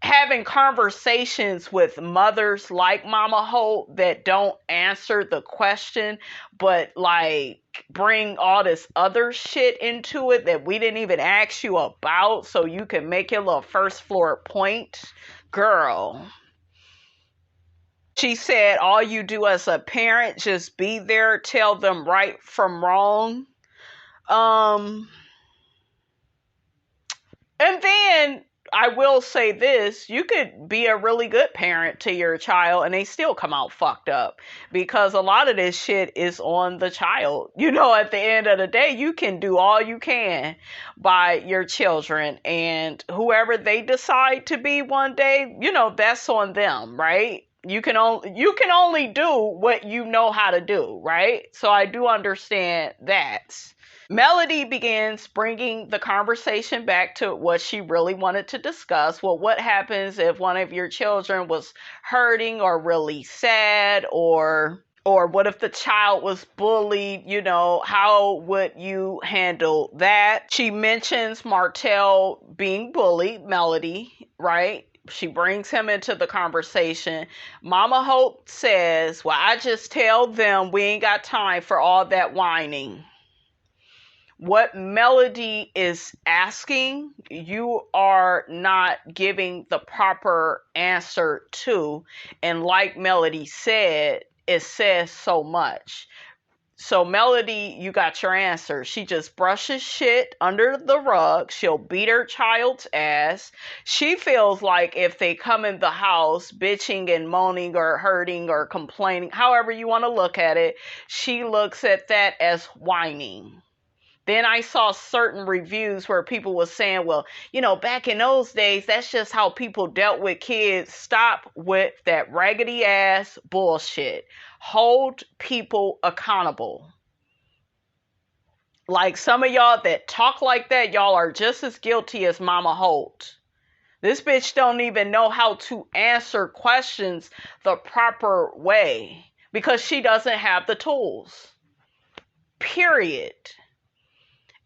having conversations with mothers like Mama Holt that don't answer the question, but, like, bring all this other shit into it that we didn't even ask you about so you can make your little first floor point. Girl. She said, all you do as a parent, just be there, tell them right from wrong. And then I will say this, you could be a really good parent to your child and they still come out fucked up because a lot of this shit is on the child. You know, at the end of the day, you can do all you can by your children, and whoever they decide to be one day, you know, that's on them, right? You can only do what you know how to do, right? So I do understand that. Melody begins bringing the conversation back to what she really wanted to discuss. Well, what happens if one of your children was hurting or really sad, or what if the child was bullied? You know, how would you handle that? She mentions Martell being bullied, Melody, right? She brings him into the conversation. Mama Hope says, well, I just tell them we ain't got time for all that whining. What Melody is asking, you are not giving the proper answer to. And like Melody said, it says so much. So Melody, you got your answer. She just brushes shit under the rug. She'll beat her child's ass. She feels like if they come in the house bitching and moaning or hurting or complaining, however you want to look at it, she looks at that as whining. Then I saw certain reviews where people were saying, well, you know, back in those days, that's just how people dealt with kids. Stop with that raggedy ass bullshit. Hold people accountable. Like some of y'all that talk like that, y'all are just as guilty as Mama Holt. This bitch don't even know how to answer questions the proper way because she doesn't have the tools. Period.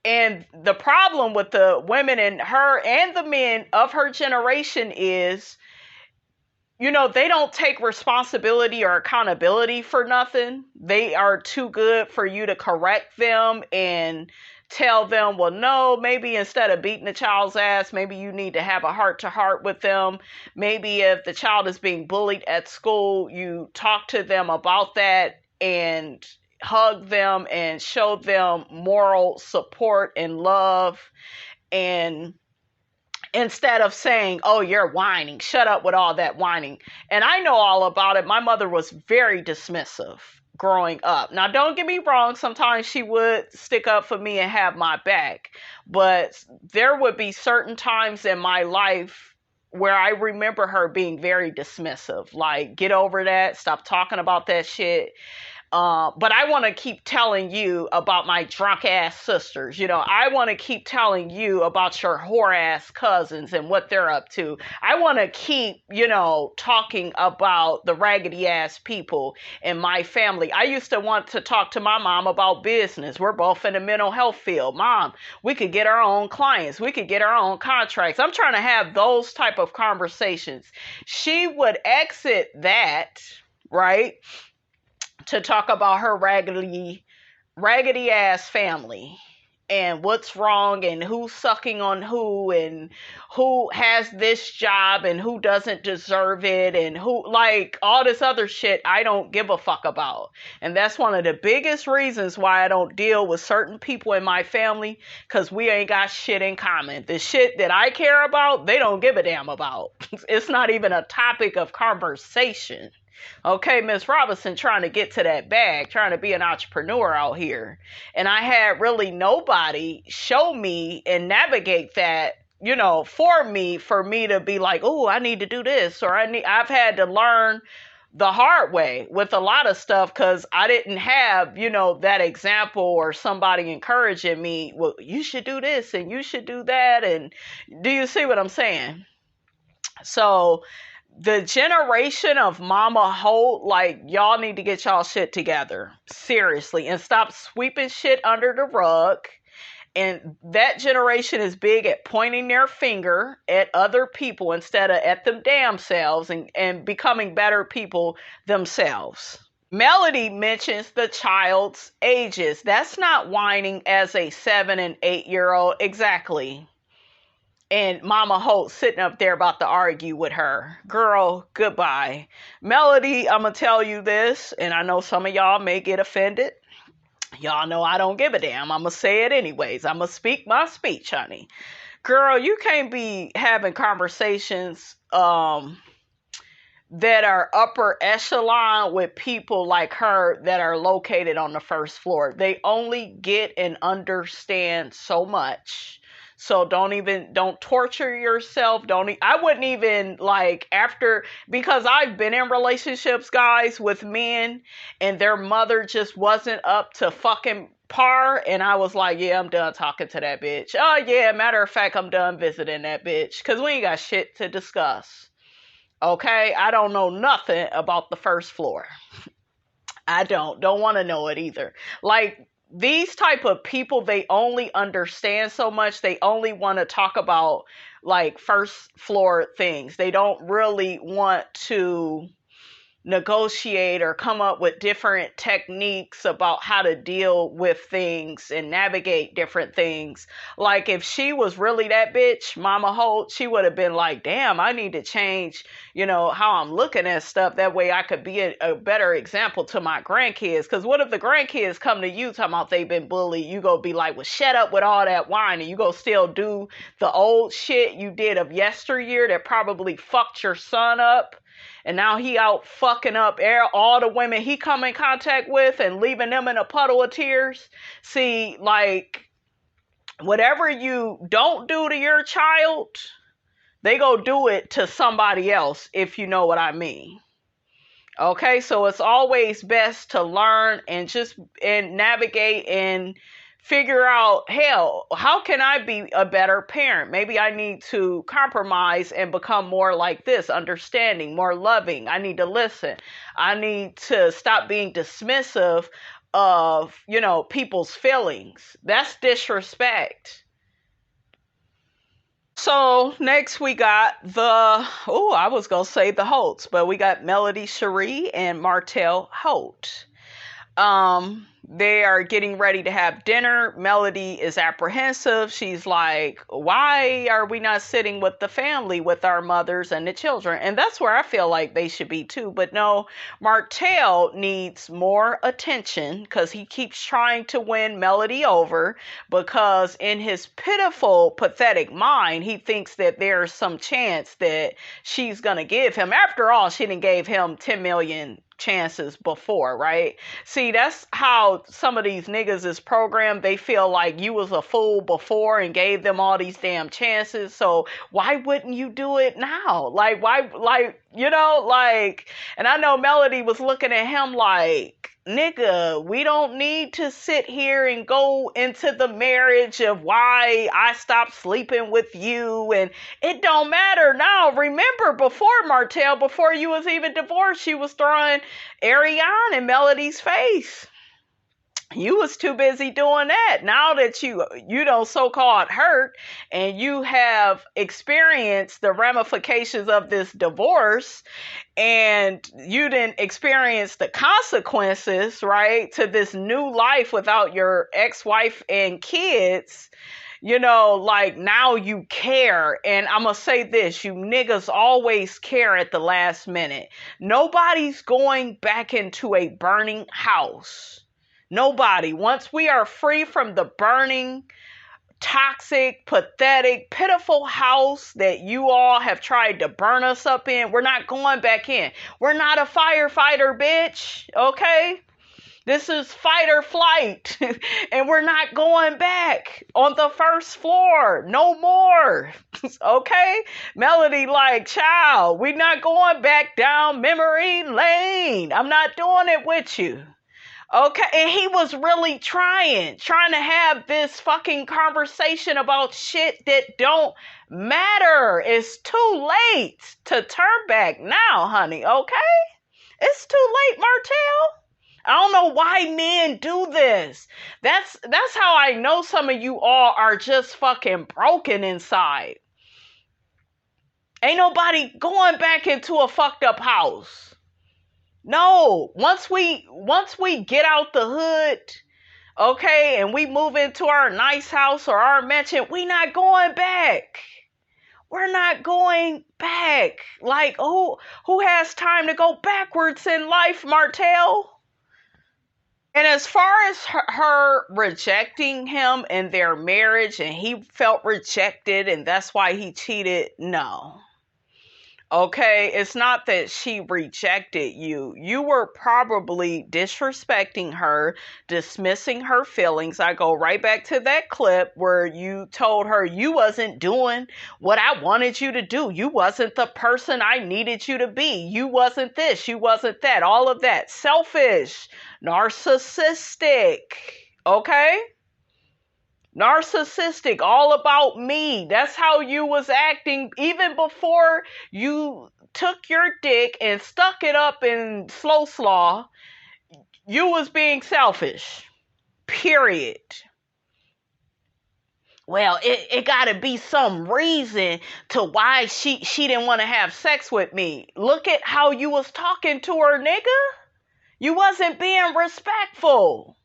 And the problem with the women and her and the men of her generation is, you know, they don't take responsibility or accountability for nothing. They are too good for you to correct them and tell them, well, no, maybe instead of beating the child's ass, maybe you need to have a heart-to-heart with them. Maybe if the child is being bullied at school, you talk to them about that and hug them and show them moral support and love, and instead of saying, oh, you're whining, shut up with all that whining. And I know all about it. My mother was very dismissive growing up. Now, don't get me wrong, sometimes she would stick up for me and have my back, but there would be certain times in my life where I remember her being very dismissive, like, get over that, stop talking about that shit. But I want to keep telling you about my drunk ass sisters. You know, I want to keep telling you about your whore ass cousins and what they're up to. I want to keep, you know, talking about the raggedy ass people in my family. I used to want to talk to my mom about business. We're both in the mental health field. Mom, we could get our own clients. We could get our own contracts. I'm trying to have those type of conversations. She would exit that, right, to talk about her raggedy ass family and what's wrong and who's sucking on who and who has this job and who doesn't deserve it and who, like, all this other shit I don't give a fuck about. And that's one of the biggest reasons why I don't deal with certain people in my family, because we ain't got shit in common. The shit that I care about, they don't give a damn about. It's not even a topic of conversation. Okay, Miss Robinson trying to get to that bag, trying to be an entrepreneur out here. And I had really nobody show me and navigate that, you know, for me to be like, oh, I need to do this, or I've had to learn the hard way with a lot of stuff because I didn't have, you know, that example or somebody encouraging me, well, you should do this and you should do that. And do you see what I'm saying? So the generation of Mama Holt, like, y'all need to get y'all shit together. Seriously. And stop sweeping shit under the rug. And that generation is big at pointing their finger at other people instead of at them damn selves and becoming better people themselves. Melody mentions the child's ages. That's not whining as a 7 and 8 year old. Exactly. And Mama Holt sitting up there about to argue with her. Girl, goodbye. Melody, I'm going to tell you this, and I know some of y'all may get offended. Y'all know I don't give a damn. I'm going to say it anyways. I'm going to speak my speech, honey. Girl, you can't be having conversations that are upper echelon with people like her that are located on the first floor. They only get and understand so much. So don't torture yourself. I wouldn't even, like, because I've been in relationships, guys, with men and their mother just wasn't up to fucking par. And I was like, yeah, I'm done talking to that bitch. Oh yeah, matter of fact, I'm done visiting that bitch because we ain't got shit to discuss. Okay. I don't know nothing about the first floor. I don't want to know it either. Like, these type of people, they only understand so much. They only want to talk about, like, first floor things. They don't really want to negotiate or come up with different techniques about how to deal with things and navigate different things. Like if she was really that bitch, Mama Holt, she would have been like, damn, I need to change, how I'm looking at stuff. That way I could be a better example to my grandkids. Because what if the grandkids come to you talking about they've been bullied? You go be like, well, shut up with all that wine, and you go still do the old shit you did of yesteryear that probably fucked your son up. And now he out fucking up all the women he come in contact with and leaving them in a puddle of tears. See, like, whatever you don't do to your child, they go do it to somebody else, if you know what I mean. Okay, so it's always best to learn and navigate and figure out, hell, how can I be a better parent? Maybe I need to compromise and become more like this, understanding, more loving. I need to listen. I need to stop being dismissive of, people's feelings. That's disrespect. So next we got the Holt'S, but we got Melody Cherie and Martell Holt. They are getting ready to have dinner. Melody is apprehensive. She's like, why are we not sitting with the family, with our mothers and the children? And that's where I feel like they should be too. But no, Martell needs more attention because he keeps trying to win Melody over, because in his pitiful, pathetic mind, he thinks that there's some chance that she's going to give him. After all, she done gave him 10 million chances before, right? See, that's how some of these niggas is programmed. They feel like you was a fool before and gave them all these damn chances, so why wouldn't you do it now? Like, why, and I know Melody was looking at him like, nigga, we don't need to sit here and go into the marriage of why I stopped sleeping with you, and it don't matter now. Remember, before you was even divorced, you was throwing Ariane in Melody's face. You was too busy doing that. Now that you so-called hurt and you have experienced the ramifications of this divorce, and you didn't experience the consequences, right, to this new life without your ex-wife and kids, now you care. And I'm going to say this, you niggas always care at the last minute. Nobody's going back into a burning house. Nobody. Once we are free from the burning, toxic, pathetic, pitiful house that you all have tried to burn us up in, we're not going back in. We're not a firefighter, bitch. Okay? This is fight or flight. And we're not going back on the first floor. No more. Okay? Melody like, child, we're not going back down memory lane. I'm not doing it with you. Okay, and he was really trying to have this fucking conversation about shit that don't matter. It's too late to turn back now, honey, okay? It's too late, Martell. I don't know why men do this. That's how I know some of you all are just fucking broken inside. Ain't nobody going back into a fucked up house. No, once we get out the hood, okay, and we move into our nice house or our mansion, we not going back. We're not going back. Like, who has time to go backwards in life, Martell? And as far as her rejecting him in their marriage and he felt rejected and that's why he cheated, no. Okay, it's not that she rejected you. You were probably disrespecting her, dismissing her feelings. I go right back to that clip where you told her you wasn't doing what I wanted you to do. You wasn't the person I needed you to be. You wasn't this, you wasn't that. All of that. Selfish, narcissistic. Okay? Narcissistic, all about me. That's how you was acting even before you took your dick and stuck it up in slow slaw. You was being selfish. Period. Well, it gotta be some reason to why she didn't want to have sex with me. Look at how you was talking to her, nigga. You wasn't being respectful.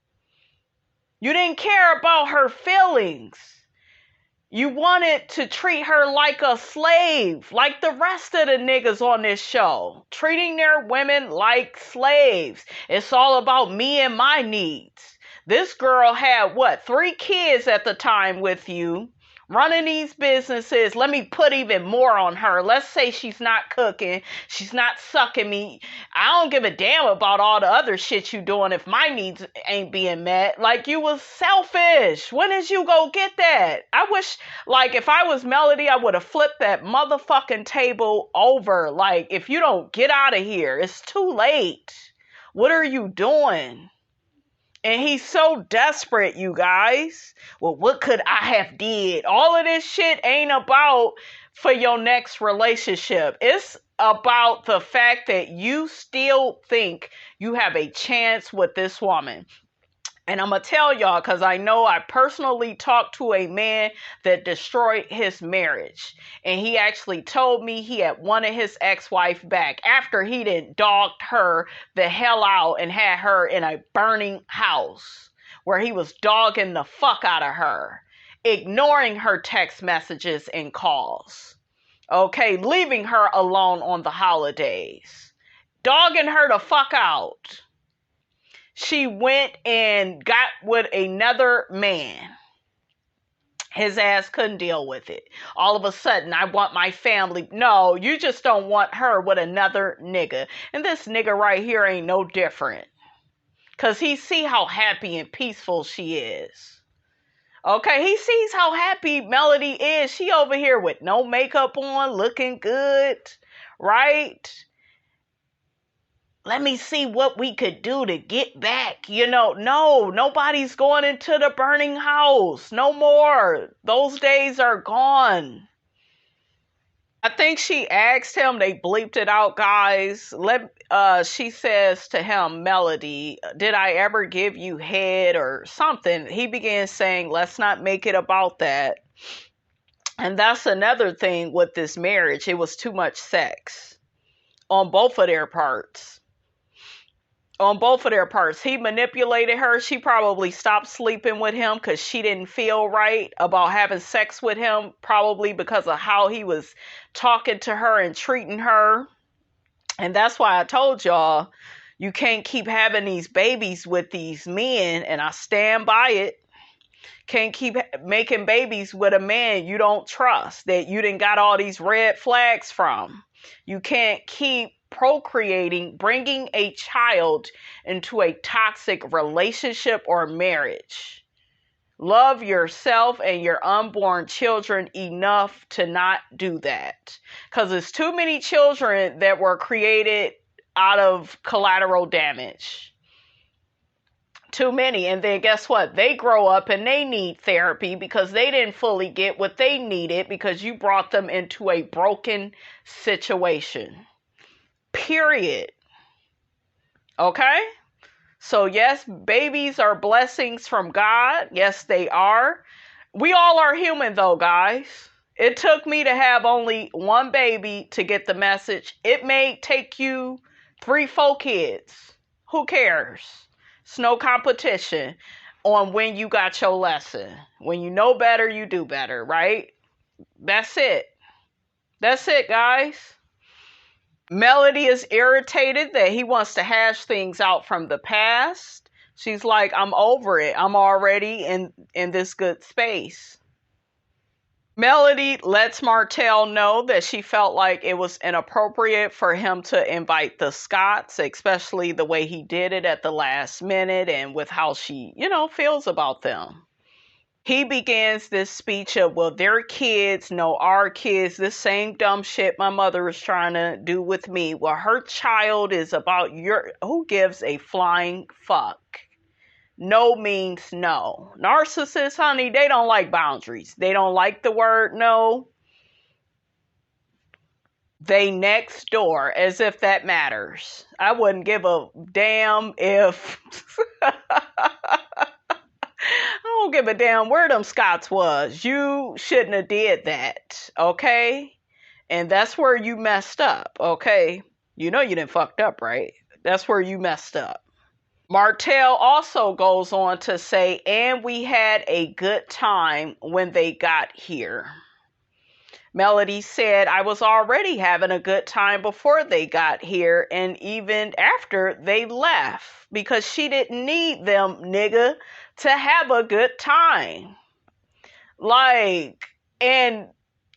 You didn't care about her feelings. You wanted to treat her like a slave, like the rest of the niggas on this show, treating their women like slaves. It's all about me and my needs. This girl had, 3 kids at the time with you, running these businesses. Let me put even more on her. Let's say she's not cooking. She's not sucking me. I don't give a damn about all the other shit you doing if my needs ain't being met. Like, you was selfish. When did you go get that? I wish, like, if I was Melody, I would have flipped that motherfucking table over. Like, if you don't get out of here, it's too late. What are you doing? And he's so desperate, you guys. Well, what could I have did? All of this shit ain't about for your next relationship. It's about the fact that you still think you have a chance with this woman. And I'm going to tell y'all, because I know I personally talked to a man that destroyed his marriage. And he actually told me he had wanted his ex-wife back after he done dogged her the hell out and had her in a burning house where he was dogging the fuck out of her, ignoring her text messages and calls. Okay, leaving her alone on the holidays, dogging her the fuck out. She went and got with another man. His ass couldn't deal with it. All of a sudden, I want my family. No, you just don't want her with another nigga. And this nigga right here ain't no different. Because he see how happy and peaceful she is. Okay, he sees how happy Melody is. She over here with no makeup on, looking good, right? Let me see what we could do to get back. No, nobody's going into the burning house. No more. Those days are gone. I think she asked him, they bleeped it out, guys. She says to him, Melody, did I ever give you head or something? He began saying, let's not make it about that. And that's another thing with this marriage. It was too much sex on both of their parts. He manipulated her. She probably stopped sleeping with him because she didn't feel right about having sex with him, probably because of how he was talking to her and treating her. And that's why I told y'all, you can't keep having these babies with these men, and I stand by it. Can't keep making babies with a man you don't trust, that you done got all these red flags from. You can't keep procreating, bringing a child into a toxic relationship or marriage. Love yourself and your unborn children enough to not do that. Because there's too many children that were created out of collateral damage. Too many. And then guess what? They grow up and they need therapy because they didn't fully get what they needed because you brought them into a broken situation. Period. Okay? So yes, babies are blessings from God. Yes, they are. We all are human though, guys. It took me to have only one baby to get the message. It may take you 3, 4 kids. Who cares? It's no competition on when you got your lesson. When you know better, you do better, right? That's it. That's it, guys. Melody is irritated that he wants to hash things out from the past. She's like, I'm over it. I'm already in this good space. Melody lets Martell know that she felt like it was inappropriate for him to invite the Scotts, especially the way he did it at the last minute and with how she, feels about them. He begins this speech of, well, their kids know our kids, this same dumb shit my mother was trying to do with me. Well, her child is about who gives a flying fuck? No means no. Narcissists, honey, they don't like boundaries. They don't like the word no. They next door, as if that matters. I wouldn't give a damn if... I don't give a damn where them Scots was. You shouldn't have did that, okay? And that's where you messed up, okay? You know you didn't fucked up, right? That's where you messed up. Martell also goes on to say, and we had a good time when they got here. Melody said, I was already having a good time before they got here and even after they left because she didn't need them, nigga, to have a good time. Like, and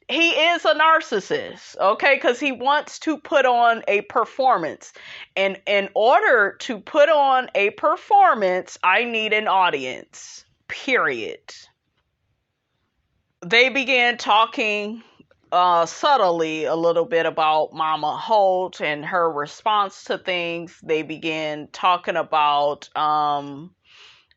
he is a narcissist, okay? Because he wants to put on a performance. And in order to put on a performance, I need an audience, period. They began talking subtly a little bit about Mama Holt and her response to things. They began talking about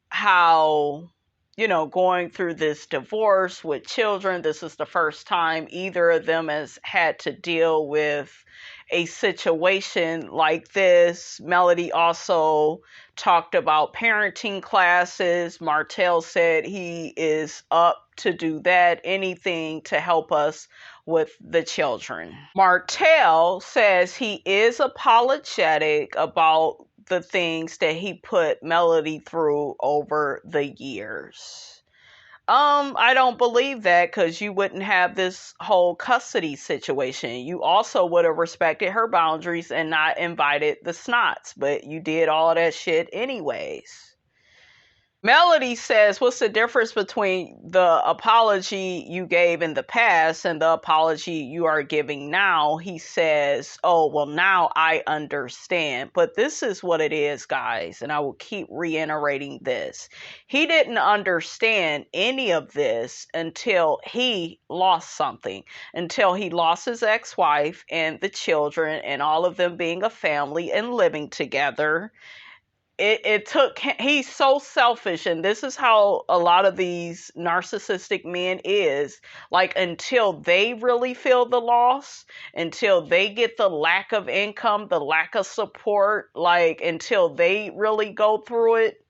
how, you know, going through this divorce with children, this is the first time either of them has had to deal with a situation like this. Melody also talked about parenting classes. Martell said he is up to do that, anything to help us with the children. Martell says he is apologetic about the things that he put Melody through over the years. I don't believe that, because you wouldn't have this whole custody situation. You also would have respected her boundaries and not invited the snots, but you did all that shit anyways. Melody says, what's the difference between the apology you gave in the past and the apology you are giving now? He says, oh, well, now I understand. But this is what it is, guys, and I will keep reiterating this. He didn't understand any of this until he lost something, until he lost his ex-wife and the children and all of them being a family and living together. It took, he's so selfish, and this is how a lot of these narcissistic men is, like, until they really feel the loss, until they get the lack of income, the lack of support, like, until they really go through it,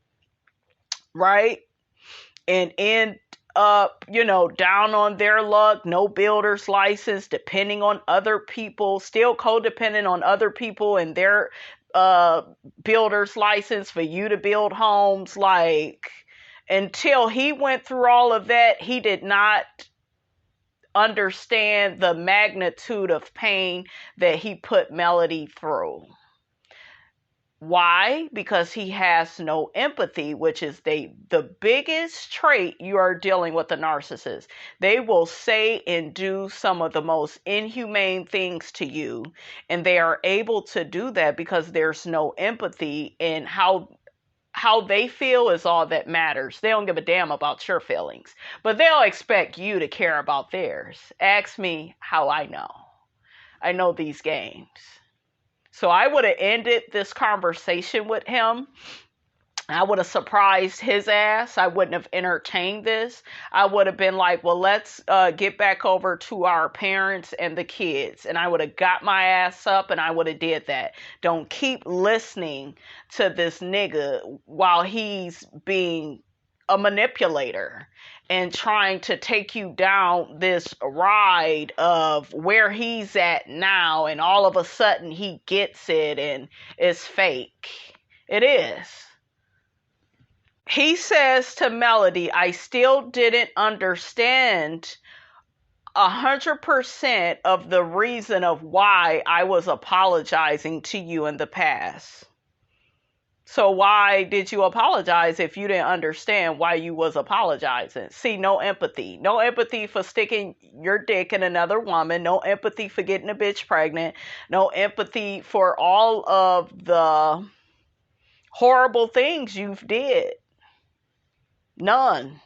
right, and end up, you know, down on their luck, no builder's license, depending on other people, still codependent on other people and their builder's license for you to build homes. Like, until he went through all of that, he did not understand the magnitude of pain that he put Melody through. Why? Because he has no empathy, which is the biggest trait you are dealing with a narcissist. They will say and do some of the most inhumane things to you, and they are able to do that because there's no empathy, and how they feel is all that matters. They don't give a damn about your feelings, but they'll expect you to care about theirs. Ask me how I know. I know these games. So I would have ended this conversation with him. I would have surprised his ass. I wouldn't have entertained this. I would have been like, well, let's get back over to our parents and the kids. And I would have got my ass up and I would have did that. Don't keep listening to this nigga while he's being a manipulator and trying to take you down this ride of where he's at now, and all of a sudden he gets it and it's fake. It is. He says to Melody, I still didn't understand 100% of the reason of why I was apologizing to you in the past. So why did you apologize if you didn't understand why you was apologizing? See, no empathy. No empathy for sticking your dick in another woman. No empathy for getting a bitch pregnant. No empathy for all of the horrible things you've did. None.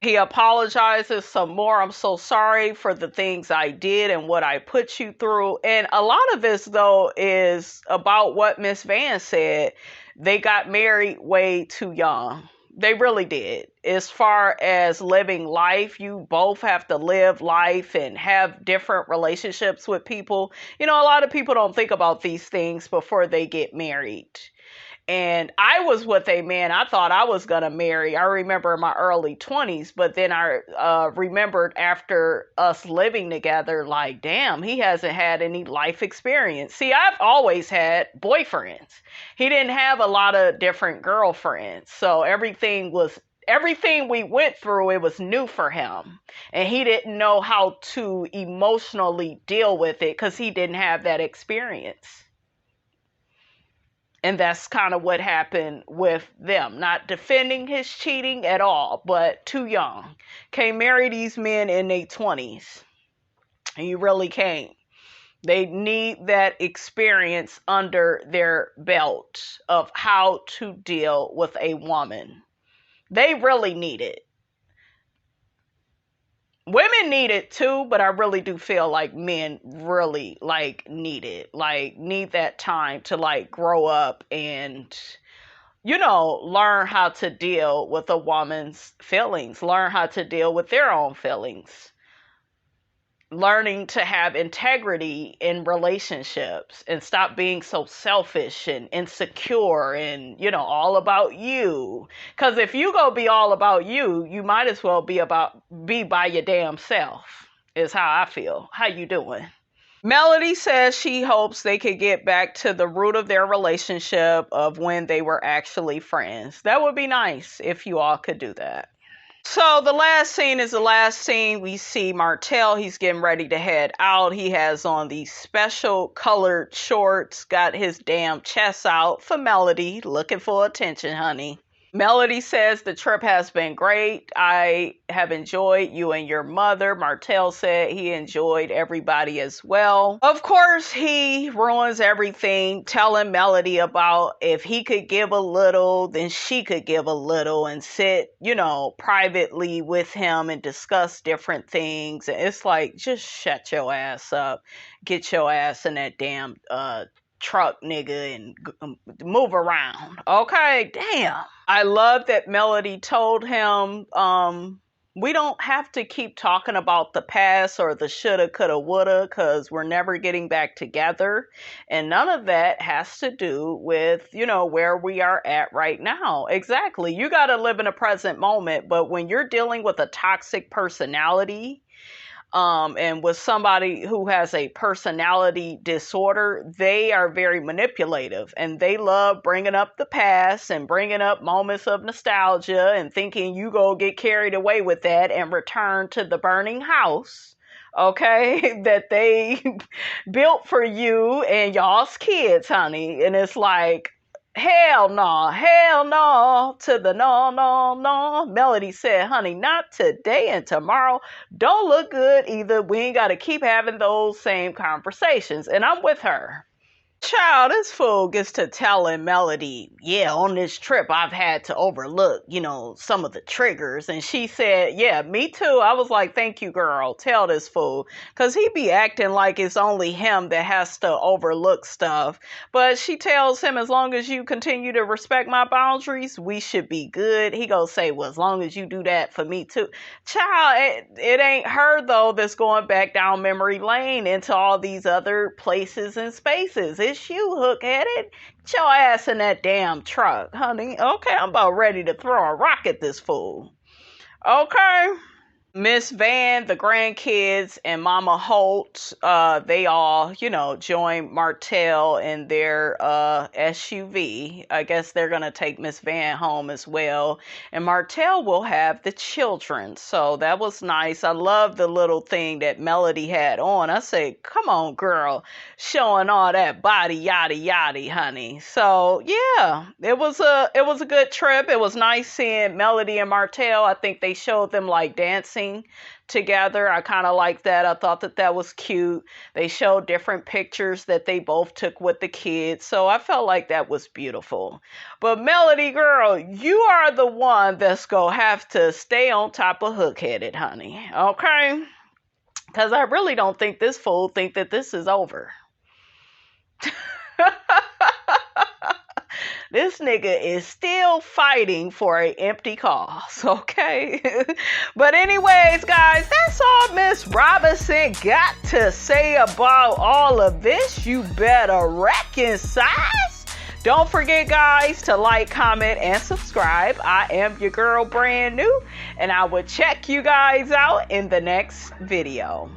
He apologizes some more. I'm so sorry for the things I did and what I put you through. And a lot of this, though, is about what Miss Van said. They got married way too young. They really did. As far as living life, you both have to live life and have different relationships with people. You know, a lot of people don't think about these things before they get married. And I was with a man I thought I was going to marry. I remember in my early 20s, but then I remembered after us living together, like, damn, he hasn't had any life experience. See, I've always had boyfriends. He didn't have a lot of different girlfriends. So everything we went through, it was new for him. And he didn't know how to emotionally deal with it because he didn't have that experience. And that's kind of what happened with them. Not defending his cheating at all, but too young. Can't marry these men in their 20s. And you really can't. They need that experience under their belt of how to deal with a woman. They really need it. Women need it too, but I really do feel like men really need it. Need that time to grow up and, learn how to deal with a woman's feelings, learn how to deal with their own feelings. Learning to have integrity in relationships and stop being so selfish and insecure and, all about you. Because if you go be all about you, you might as well be by your damn self, is how I feel. How you doing? Melody says she hopes they could get back to the root of their relationship of when they were actually friends. That would be nice if you all could do that. So the last scene is the last scene. We see Martell. He's getting ready to head out. He has on these special colored shorts, got his damn chest out for Melody, looking for attention, honey. Melody says the trip has been great. I have enjoyed you and your mother. Martell said he enjoyed everybody as well. Of course, he ruins everything, telling Melody about if he could give a little, then she could give a little and sit, privately with him and discuss different things. And it's like, just shut your ass up. Get your ass in that damn truck, nigga, and move around. Okay, damn. I love that Melody told him, we don't have to keep talking about the past or the shoulda, coulda, woulda, because we're never getting back together. And none of that has to do with, where we are at right now. Exactly. You got to live in a present moment. But when you're dealing with a toxic personality, and with somebody who has a personality disorder, they are very manipulative and they love bringing up the past and bringing up moments of nostalgia and thinking you go get carried away with that and return to the burning house, okay, that they built for you and y'all's kids, honey. And it's like, hell no, to the no. Melody said, honey, not today and tomorrow. Don't look good either. We ain't got to keep having those same conversations. And I'm with her. Child, this fool gets to telling Melody, yeah, on this trip I've had to overlook, some of the triggers. And she said, yeah, me too. I was like, thank you, girl. Tell this fool. Because he be acting like it's only him that has to overlook stuff. But she tells him, as long as you continue to respect my boundaries, we should be good. He gonna say, well, as long as you do that for me too. Child, it ain't her, though, that's going back down memory lane into all these other places and spaces. It's you, Hookheaded. Get your ass in that damn truck, honey. Okay, I'm about ready to throw a rock at this fool. Okay. Miss Van, the grandkids, and Mama Holt, they all, join Martell in their SUV. I guess they're going to take Miss Van home as well. And Martell will have the children. So that was nice. I love the little thing that Melody had on. I say, come on, girl, showing all that body, yada, honey. So, yeah, it was a good trip. It was nice seeing Melody and Martell. I think they showed them dancing together. I kind of like that. I thought that was cute. They showed different pictures that they both took with the kids. So I felt like that was beautiful. But Melody, girl, you are the one that's going to have to stay on top of Hookheaded, honey. Okay? Because I really don't think this fool think that this is over. This nigga is still fighting for an empty cause, okay? But anyways, guys, that's all Miss Robinson got to say about all of this. You better reconcile. Don't forget, guys, to like, comment, and subscribe. I am your girl, Brand New, and I will check you guys out in the next video.